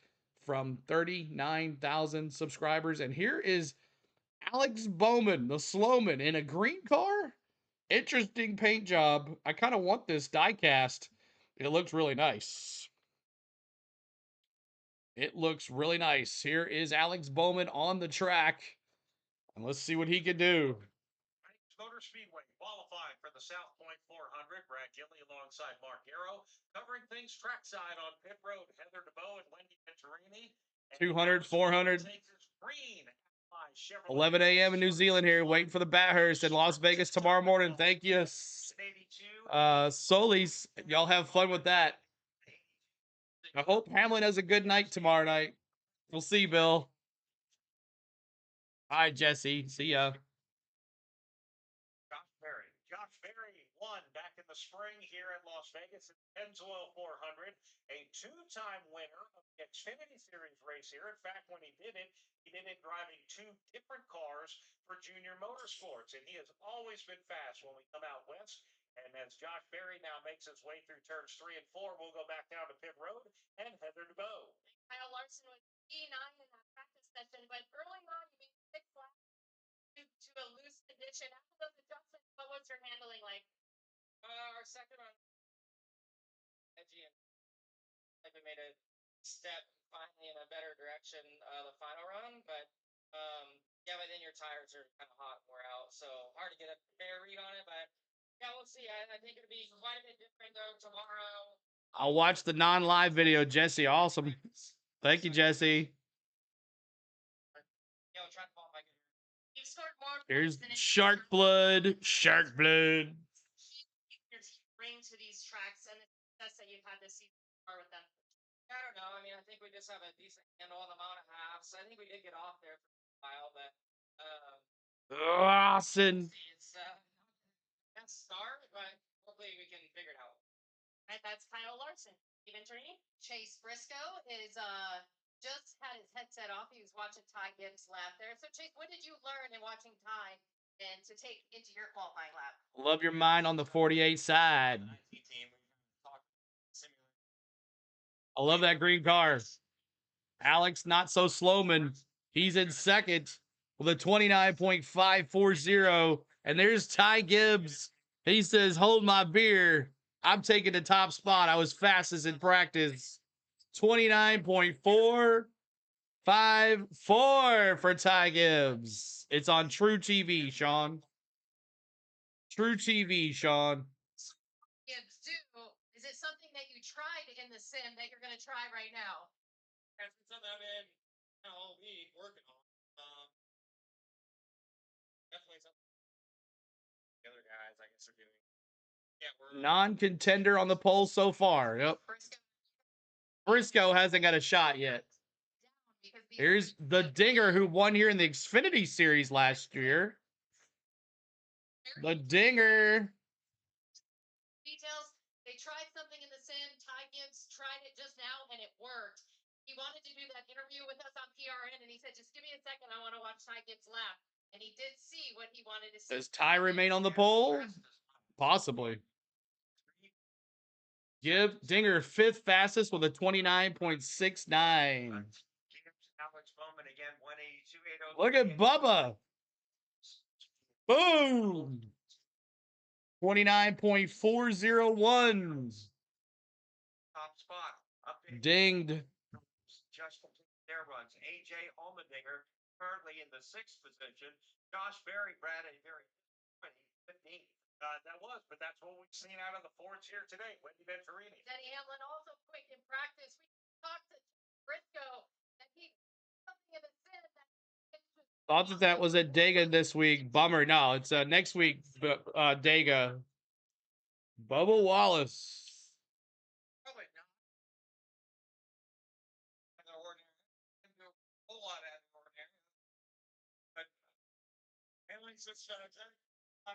S1: from 39,000 subscribers. And here is Alex Bowman, the Slowman, in a green car. Interesting paint job. I kind of want this die cast. It looks really nice. It looks really nice. Here is Alex Bowman on the track. And let's see what he can do.
S2: Motor Speedway qualifying for the South Point 400. Brad Gilly alongside Mark Arrow. Covering things trackside on pit road. Heather DeBoe and Wendy Venturini.
S1: 200, 400.
S2: Green.
S1: 11 a.m. in New Zealand here. Waiting for the Bathurst in Las Vegas tomorrow morning. Thank you. Solis, y'all have fun with that. I hope Hamlin has a good night tomorrow night. We'll see, Bill. Hi, Jesse. See ya.
S2: Josh Berry won back in the spring here at Las Vegas at Pennzoil 400, a two-time winner of the Xfinity Series race here. In fact, when he did it driving two different cars for Junior Motorsports, and he has always been fast when we come out west. And as Josh Berry now makes his way through turns 3 and 4, we'll go back down to pit road and Heather DeBoe.
S3: Kyle Larson was P9 in that practice session, but early on he made 6 laps to a loose condition. After those adjustments, what was your handling like?
S6: Our second on edgy and like we made a step finally in a better direction the final run, but Yeah, but then your tires are kind of hot and wore out, so hard to get a fair read on it. But yeah, we'll see. I think it'll be quite a bit different though tomorrow.
S1: I'll watch the non-live video, Jesse. Awesome. Thank you, Jesse.
S6: Yeah, I'll try to follow my good.
S3: You've scored more
S1: Here's
S3: points than
S1: Shark Blood. Shark Blood.
S3: your team bring to these tracks and the success that you've had this season are with them.
S6: I don't know. I mean, I think we just have a decent handle on the mile and a half. So I think we did get off there for a while, but
S1: Awesome.
S6: it's not start, but hopefully we can figure it out.
S3: Right, that's Kyle Larson. Steven Trini.
S9: Chase Briscoe is just had his headset off. He was watching Ty Gibbs lap there. So Chase, what did you learn in watching Ty and to take into your qualifying lap?
S1: Love your mind on the 48 side. I love that green car. Alex, not so slowman. He's in second with a 29.540. And there's Ty Gibbs. He says, hold my beer. I'm taking the top spot. I was fastest in practice. 29.454 for Ty Gibbs. It's on True TV, Sean. True TV, Sean.
S9: Gibbs do. Is it something that you tried in the sim that you're going to try right now?
S6: That's something I've been all week working on. Definitely something the other guys, I guess, are doing. Yeah, we're
S1: Non-contender on the poll so far. Yep. Briscoe hasn't got a shot yet. Here's the Dinger who won here in the Xfinity Series last year. The Dinger.
S9: Details. They tried something in the sim. Ty Gibbs tried it just now and it worked. He wanted to do that interview with us on PRN and he said, just give me a second. I want to watch Ty Gibbs lap. And he did see what he wanted to see.
S1: Does Ty remain on the pole? Possibly. Give Dinger fifth fastest with a 29.69. Look at Bubba. Boom. 29.401.
S5: Top spot.
S1: Dinged.
S5: Just completed their runs. AJ Allmendinger currently in the 6th position. Josh Berry, Brad, a very 15.
S2: That was, but that's what we've seen out of the Fords here today. Wendy Venturini.
S9: Denny Hamlin also quick in practice. We talked to Briscoe and he something in the sim that
S1: Thought that was at Dega this week. Bummer. No, it's next week. Dega. Bubba Wallace.
S6: probably not. An ordinary. Didn't do a whole lot out of ordinary. But Hamlin's just on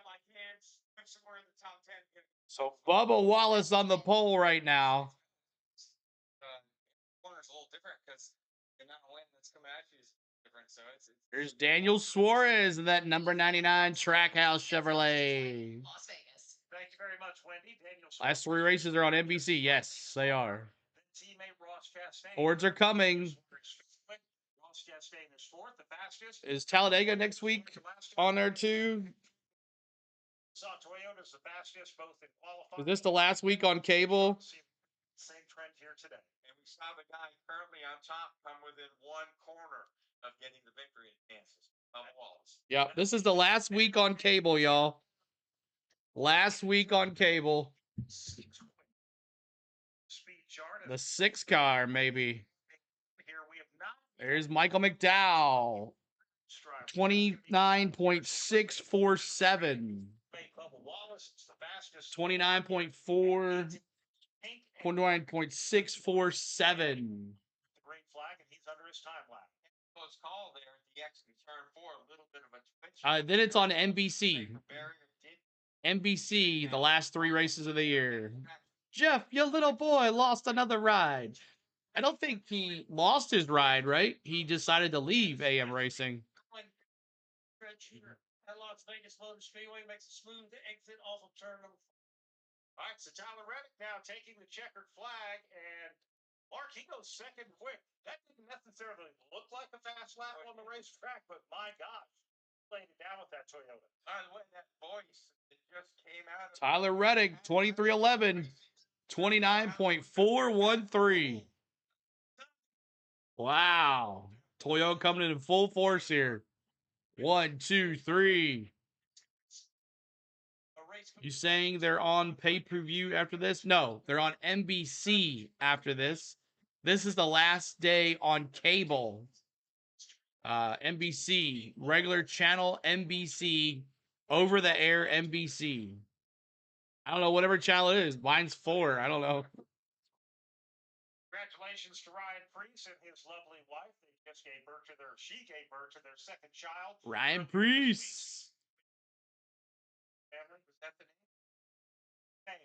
S6: my hands. I'm somewhere in the top 10.
S1: So Bubba Wallace on the pole right now.
S6: Corner's a little different because the amount of wind that's coming at you is different. So it's
S1: There's Daniel Suarez in that number 99 Trackhouse Chevrolet.
S9: Las Vegas.
S2: Thank you very much, Wendy. Daniel.
S1: Last 3 races are on NBC. Yes, they are.
S2: Teammate Ross Chastain.
S1: Fords are coming.
S2: Ross Chastain is fourth, the fastest.
S1: Is Talladega next week on there too?
S2: Saw Toyota's the fastest, both in qualifying.
S1: Is this the last week on cable?
S2: Same trend here today.
S5: And we saw the guy currently on top come within 1 corner of getting the victory in Kansas. Wallace.
S1: Yep, this is the last week on cable, y'all. Last week on cable.
S2: Speed chart.
S1: The 6 car, maybe.
S2: Here we have not.
S1: There's Michael McDowell. 29.647. 29.647.
S2: Green flag, and he's under his time lap.
S5: Close call there at the exit turn 4. A little bit of a twitch.
S1: Then it's on NBC. NBC, the last 3 races of the year. Jeff, your little boy lost another ride. I don't think he lost his ride, right? He decided to leave AM Racing.
S2: At Las Vegas Motor Speedway makes a smooth exit off of turn number 4. All right, so Tyler Reddick now taking the checkered flag, and Mark, he goes second quick. That didn't necessarily look like a fast lap on the racetrack, but my gosh, laying it down with that Toyota.
S5: By the way, that voice that just came out.
S1: Tyler Reddick, 2311, 29.413. Wow. Toyota coming in full force here. 1, 2, 3. You saying they're on pay-per-view after this? No, they're on NBC after this. This is the last day on cable. NBC, regular channel NBC, over the air NBC. I don't know, whatever channel it is. Mine's 4. I don't know.
S2: Congratulations to Ryan Priest and his lovely wife. She gave birth to their second child.
S1: Ryan Priest.
S2: Family, was that the name?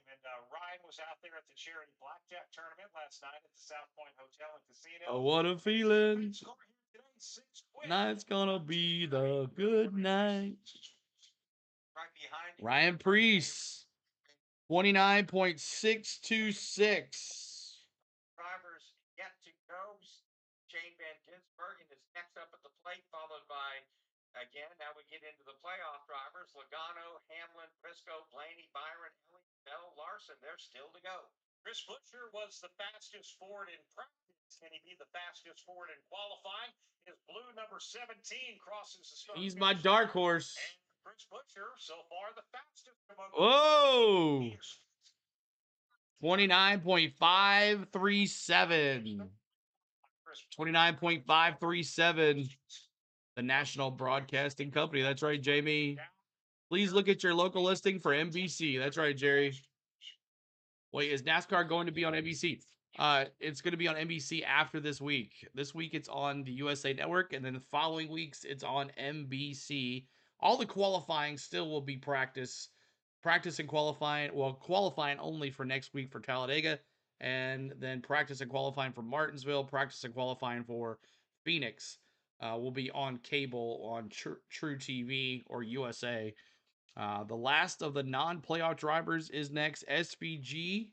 S2: And Ryan was out there at the charity blackjack tournament last night at the SPoint Hotel and Casino.
S1: Oh, what a feeling.
S2: Score here today, 6-win.
S1: Night's gonna be the good night.
S5: Right behind him.
S1: Ryan Priest, 29.626.
S5: Drivers yet to go. Shane Van Gisbergen is next up at the plate, followed by, again, now we get into the playoff drivers. Logano, Hamlin, Briscoe, Blaney, Byron, Elliott, Bell, Larson. They're still to go.
S2: Chris Buescher was the fastest Ford in practice. Can he be the fastest Ford in qualifying? His blue number 17 crosses the start.
S1: He's my dark horse.
S2: And Chris Buescher, so far the fastest.
S1: Whoa! 29.537. 29.537. The National Broadcasting Company. That's right, Jamie. Please look at your local listing for NBC. That's right, Jerry. Wait, is NASCAR going to be on NBC? It's going to be on NBC after this week. This week it's on the USA Network, and then the following weeks it's on NBC. All the qualifying still will be practice and qualifying. Well, qualifying only for next week for Talladega, and then practice and qualifying for Martinsville, practice and qualifying for Phoenix will be on cable on True TV or USA. The last of the non-playoff drivers is next, SVG.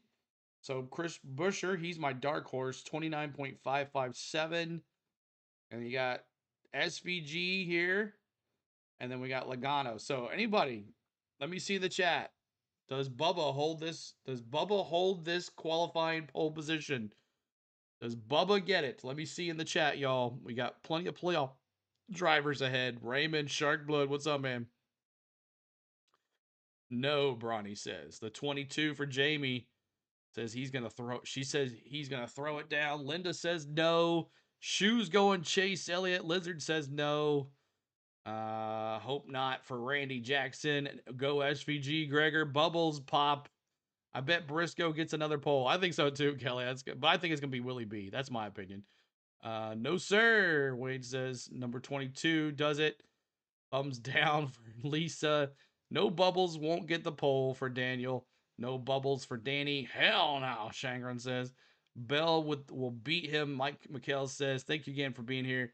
S1: So Chris Buescher, he's my dark horse, 29.557. And you got SVG here. And then we got Logano. So anybody, let me see the chat. Does Bubba hold this? Does Bubba hold this qualifying pole position? Does Bubba get it? Let me see in the chat, y'all. We got plenty of playoff drivers ahead. Raymond Sharkblood, what's up, man? No, Bronny says. The 22 for Jamie says he's going to throw. She says he's going to throw it down. Linda says no. Shoes going Chase Elliott. Lizard says no. Hope not for Randy Jackson. Go SVG. Gregor. Bubbles pop. I bet Briscoe gets another pole. I think so too, Kelly. That's good. But I think it's going to be Willie B. That's my opinion. No, sir. Wade says number 22 does it. Thumbs down for Lisa. No bubbles, won't get the pole for Daniel. No bubbles for Danny. Hell no, Shangren says. Bell will beat him. Mike McHale says, thank you again for being here.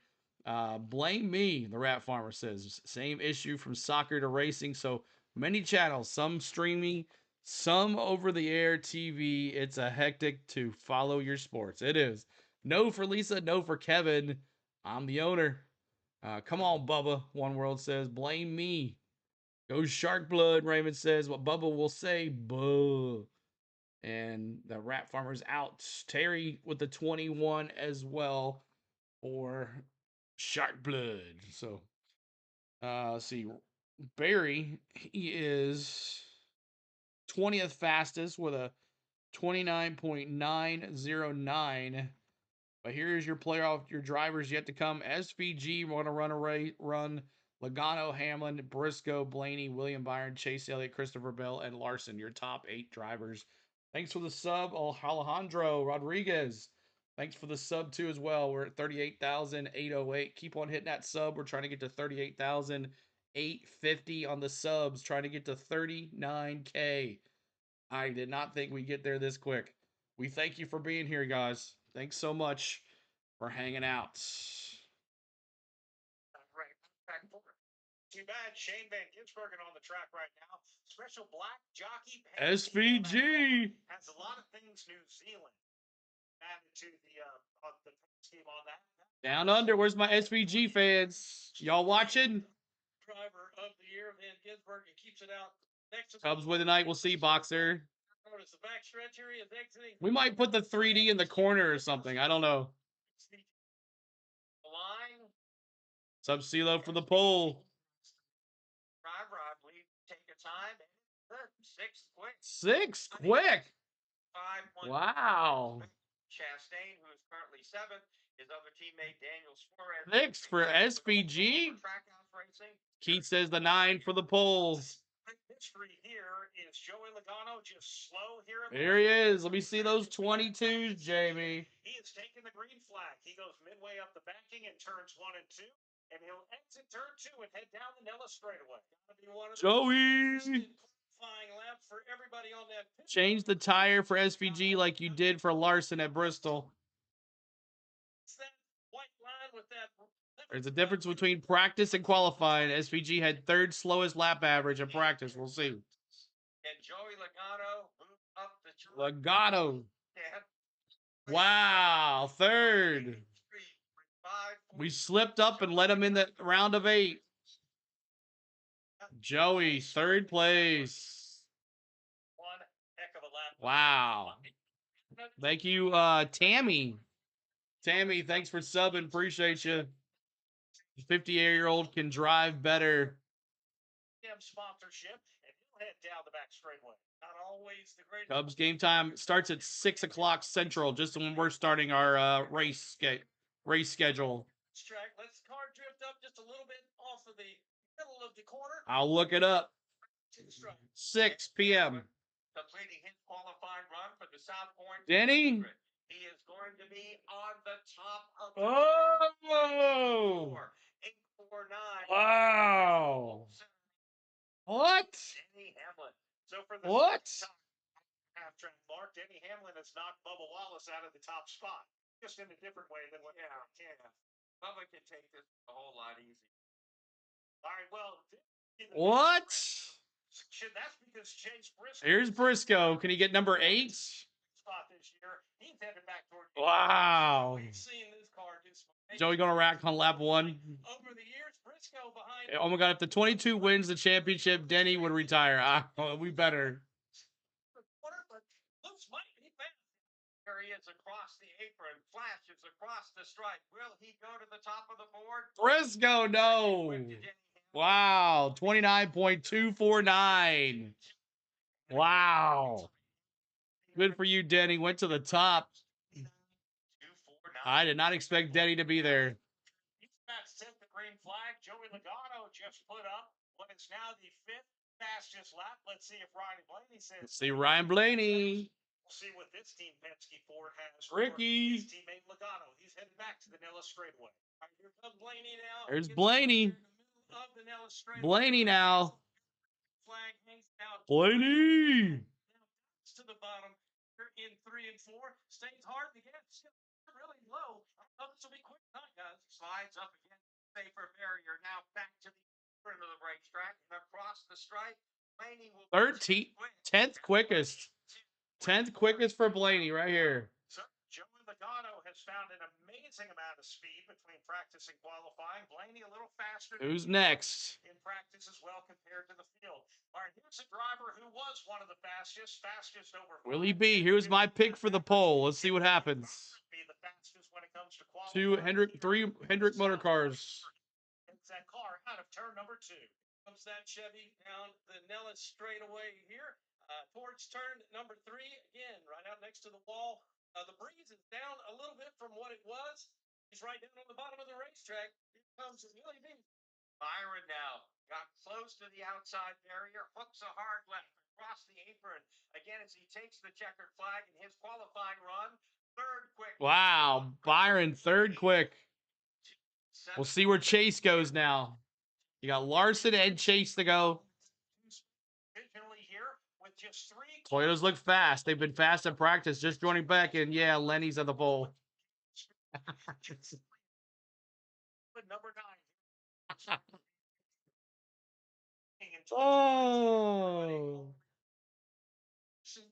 S1: Blame me, the Rat Farmer says. Same issue from soccer to racing. So many channels, some streaming, some over-the-air TV. It's a hectic to follow your sports. It is. No for Lisa, no for Kevin. I'm the owner. Come on, Bubba, One World says. Blame me. Go Shark Blood, Raymond says. What Bubba will say, buh. And the Rat Farmer's out. Terry with the 21 as well for Shark Blood. So, let's see. Barry, he is 20th fastest with a 29.909. But here's your your drivers yet to come. SVG want to run Logano, Hamlin, Briscoe, Blaney, William Byron, Chase Elliott, Christopher Bell, and Larson. Your top 8 drivers. Thanks for the sub, Alejandro Rodriguez. Thanks for the sub too as well. We're at 38,808. Keep on hitting that sub. We're trying to get to 38,850 on the subs. Trying to get to 39K. I did not think we'd get there this quick. We thank you for being here, guys. Thanks so much for hanging out.
S2: Too bad Shane Van Gisbergen on the track right now. Special black jockey.
S1: SVG
S2: has a lot of things New Zealand added to the scheme on that.
S1: Down under. Where's my SVG fans? Y'all watching?
S2: Driver of the year, Van Gisbergen keeps it out.
S1: Cubs win tonight. We'll see, Boxer.
S2: Notice the backstretch area is exiting.
S1: We might put the 3D in the corner or something. I don't know.
S2: Line.
S1: Sub CeeLo for the poll.
S5: time. Third, sixth quick.
S1: Sixth quick.
S5: 5-1.
S1: Wow.
S5: Chastain, who is currently seventh. His other teammate, Daniel Suarez.
S1: Sixth for SVG.
S5: Trackhouse Racing.
S1: Keith says the 9 for the polls.
S2: History here is Joey Logano just slow here.
S1: There he is. Let me see those 22s, Jamie.
S2: He is taking the green flag. He goes midway up the banking in turns 1 and 2, and he'll exit turn 2 and head down the Nella straightaway. Gotta be one of the
S1: Joey.
S2: qualifying lap for everybody on that pit.
S1: Change the tire for SVG like you did for Larson at Bristol.
S2: It's that white line with that.
S1: There's a difference between practice and qualifying. SVG had third slowest lap average in practice. We'll see.
S5: And Joey Logano moved up the
S1: Logano.
S5: Yeah.
S1: Wow, third. We slipped up and let him in the round of 8. Joey, third place.
S2: One heck of a lap.
S1: Wow. Thank you, Tammy. Tammy, thanks for subbing. Appreciate you. 58-year-old can drive better.
S2: Sponsorship, and he'll head down the back straightaway. Not always the greatest.
S1: Cubs game time starts at 6 o'clock Central, just when we're starting our race schedule.
S2: Track. Let's car drift up just a little bit off of the middle of the corner.
S1: I'll look it up. 6 p.m.
S5: Completing his qualifying run for the SPoint.
S1: Denny?
S5: He is going to be on the top of the
S1: Oh!
S5: 849.
S1: Wow! What?
S2: Denny Hamlin. So for the
S1: What?
S2: half track mark, Denny Hamlin has knocked Bubba Wallace out of the top spot, just in a different way than what can.
S5: Bubba can take this a whole lot easier.
S2: All right, well.
S1: What?
S2: That's because Chase Briscoe.
S1: Here's Briscoe. Can he get number 8?
S2: Spot this year. He's headed back toward.
S1: Wow.
S2: We've seen this car do some.
S1: Joey gonna rack on lap 1.
S2: Over the years, Briscoe behind.
S1: Oh my God! If the 22 wins the championship, Denny would retire. We better.
S5: There he is across the apron, flashes across the stripe. Will he go to the top of the board?
S1: Briscoe, no. Wow, 29.249. Wow. Good for you, Denny. Went to the top. I did not expect Denny to be there.
S2: That's set the green flag. Joey Logano just put up what is now the 5th fastest lap. Let's see if Ryan Blaney says.
S1: Let's see Ryan Blaney.
S2: We'll see what this team Penske Ford has.
S1: Ricky.
S2: His teammate Logano. He's heading back to the Nella straightaway. All right, here comes Blaney now.
S1: There's Blaney. Blaney now.
S2: Flag hangs down.
S1: Blaney.
S2: To the bottom. You're in 3 and 4. Stays hard to get. Really low. Oh, this will be quick tonight, guys.
S5: Slides up again. Safer barrier. Now back to the front of the racetrack and across the stripe. Blaney will
S1: 10th quickest. 10th quickest for Blaney right here.
S2: So Joey Logano has found an amazing amount of speed between practice and qualifying. Blaney a little faster.
S1: Who's next?
S2: In practice as well compared to the field. All right, here's a driver who was one of the fastest over.
S1: Will he be? Here's my pick for the poll. Let's see what happens.
S2: Be the fastest when it comes to qualifying.
S1: 3 Hendrick motor cars.
S2: It's that car out of turn number 2. Comes that Chevy down the Nella straightaway here. Towards turn number 3, again, right out next to the wall. The breeze is down a little bit from what it was. He's right down on the bottom of the racetrack. Here comes Willie B.
S5: Byron now got close to the outside barrier, hooks a hard left across the apron. Again, as he takes the checkered flag in his qualifying run, third quick.
S1: Wow, Byron, third quick. We'll see where Chase goes now. You got Larson and Chase to go.
S2: Just 3.
S1: Toyotas look fast. They've been fast in practice. Just joining back, and yeah, Lenny's at the pole.
S2: Number 9.
S1: Oh.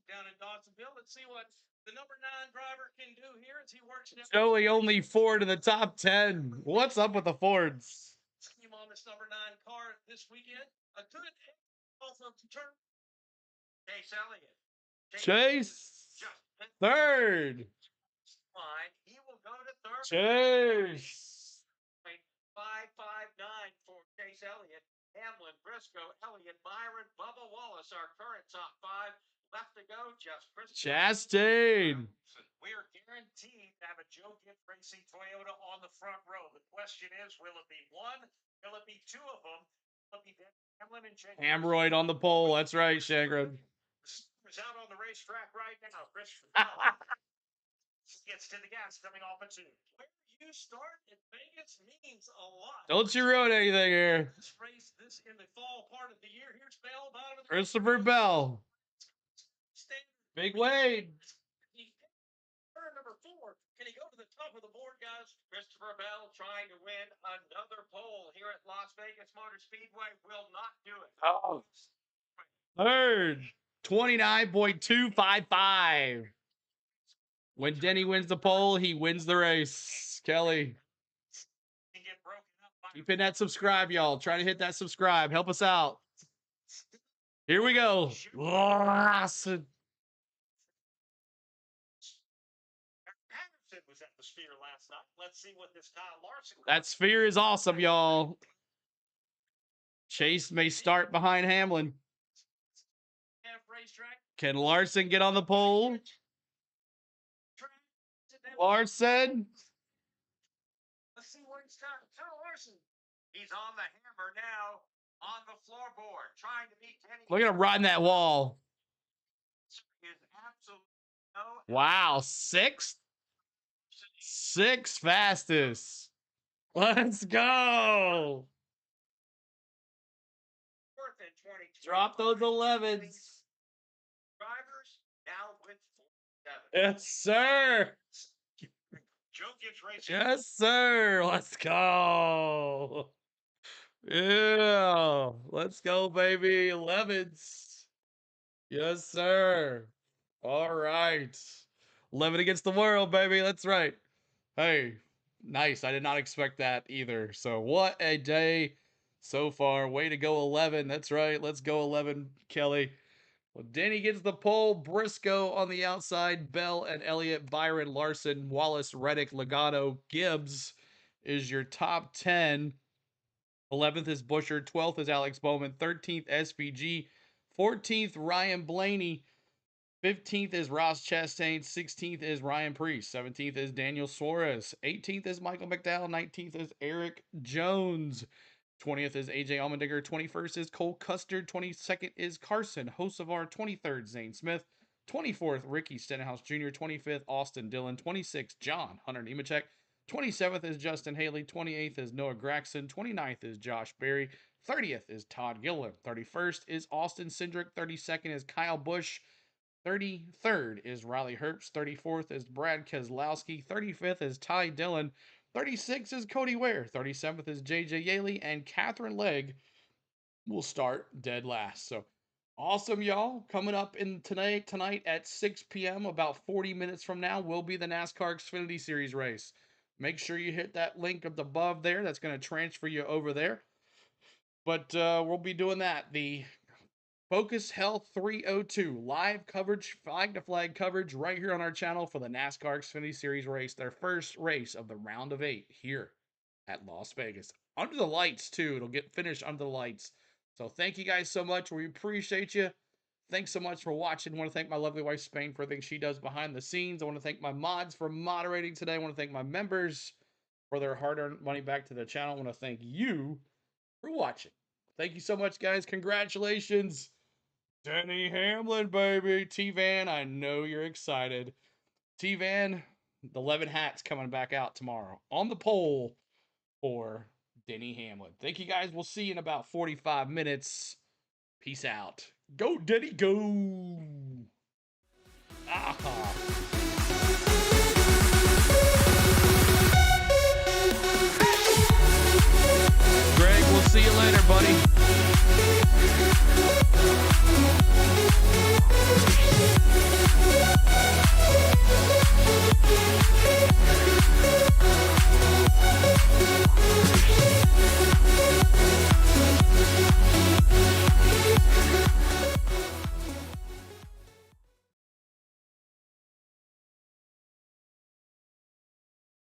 S2: Down in Dawsonville. Let's see what the number 9 driver can do here as he works down.
S1: Joey only Ford in the top 10. What's up with the Fords?
S2: Scheme on this number 9 car this weekend. A good off of turn.
S5: Chase Elliott.
S1: Chase. Third.
S5: He will go to third.
S1: Chase.
S5: 5.59 for Chase Elliott. Hamlin, Briscoe, Elliott, Byron, Bubba Wallace, our current top 5. Left to go, just Christopher
S1: Chastain.
S2: We are guaranteed to have a Joe Gibbs Racing Toyota on the front row. The question is, will it be one? Will it be two of them? Will it be Hamlin and Jake?
S1: Amroyd on the pole. That's right, Shangren.
S2: Is out on the racetrack right now. Christopher gets to the gas coming off a 2. Where you start in Vegas means a lot.
S1: Don't you ruin anything here.
S2: This race, this in the fall part of the year. Here's Bell, bottom of the
S1: Christopher Bell. Big Wade.
S2: Turn number 4. Can he go to the top of the board, guys?
S5: Christopher Bell trying to win another pole here at Las Vegas Motor Speedway will not do it.
S1: Oh. Third. 29.255. When Denny wins the pole, he wins the race. Kelly. Keep hitting that subscribe, y'all. Try to hit that subscribe. Help us out. Here we go. Larson.
S2: Patterson was at the Sphere last night. Let's see what this Kyle Larson.
S1: That Sphere is awesome, y'all. Chase may start behind Hamlin. Can Larson get on the pole? Larson.
S2: Let's see what he's got. Kyle Larson.
S5: He's on the hammer now on the floorboard, trying to beat Denny.
S1: Look at him riding that wall.
S5: Is absolutely no.
S1: Wow, sixth fastest. Let's go.
S2: Fourth and 22.
S1: Drop those 11s.
S5: Drivers now with 47.
S1: Yes, sir.
S2: Joe Gibbs Racing.
S1: Yes, sir. Let's go. Yeah. Let's go, baby. 11s. Yes, sir. All right. 11 against the world, baby. That's right. Hey, nice. I did not expect that either. So what a day so far. Way to go, 11. That's right. Let's go, 11, Kelly. Well, Denny gets the pole. Briscoe on the outside. Bell and Elliott, Byron, Larson, Wallace, Reddick, Logano, Gibbs is your top 10. 11th is Busher. 12th is Alex Bowman. 13th, SPG. 14th, Ryan Blaney. 15th is Ross Chastain. 16th is Ryan Preece. 17th is Daniel Suarez. 18th is Michael McDowell. 19th is Eric Jones. 20th is AJ Allmendinger. 21st is Cole Custard. 22nd is Carson Hocevar. 23rd, Zane Smith. 24th, Ricky Stenhouse Jr. 25th, Austin Dillon. 26th, John Hunter Nemechek. 27th is Justin Haley. 28th is Noah Gragson. 29th is Josh Berry. 30th is Todd Gilliland. 31st is Austin Cindric. 32nd is Kyle Busch. 33rd is Riley Herbst. 34th is Brad Keselowski. 35th is Ty Dillon. 36th is Cody Ware. 37th is JJ Yaley. And Catherine Legg will start dead last. So awesome, y'all. Coming up in tonight at 6 p.m., about 40 minutes from now, will be the NASCAR Xfinity Series race. Make sure you hit that link up above there. That's going to transfer you over there. But we'll be doing that. The Focus Health 302 live coverage, flag-to-flag coverage right here on our channel for the NASCAR Xfinity Series race, their first race of the round of 8 here at Las Vegas. Under the lights, too. It'll get finished under the lights. So thank you guys so much. We appreciate you. Thanks so much for watching. I want to thank my lovely wife, Spain, for everything she does behind the scenes. I want to thank my mods for moderating today. I want to thank my members for their hard-earned money back to the channel. I want to thank you for watching. Thank you so much, guys. Congratulations. Denny Hamlin, baby. T-Van, I know you're excited. T-Van, the 11 hats coming back out tomorrow on the pole for Denny Hamlin. Thank you, guys. We'll see you in about 45 minutes. Peace out. Go, Denny, go. Ah. Greg, we'll see you later, buddy.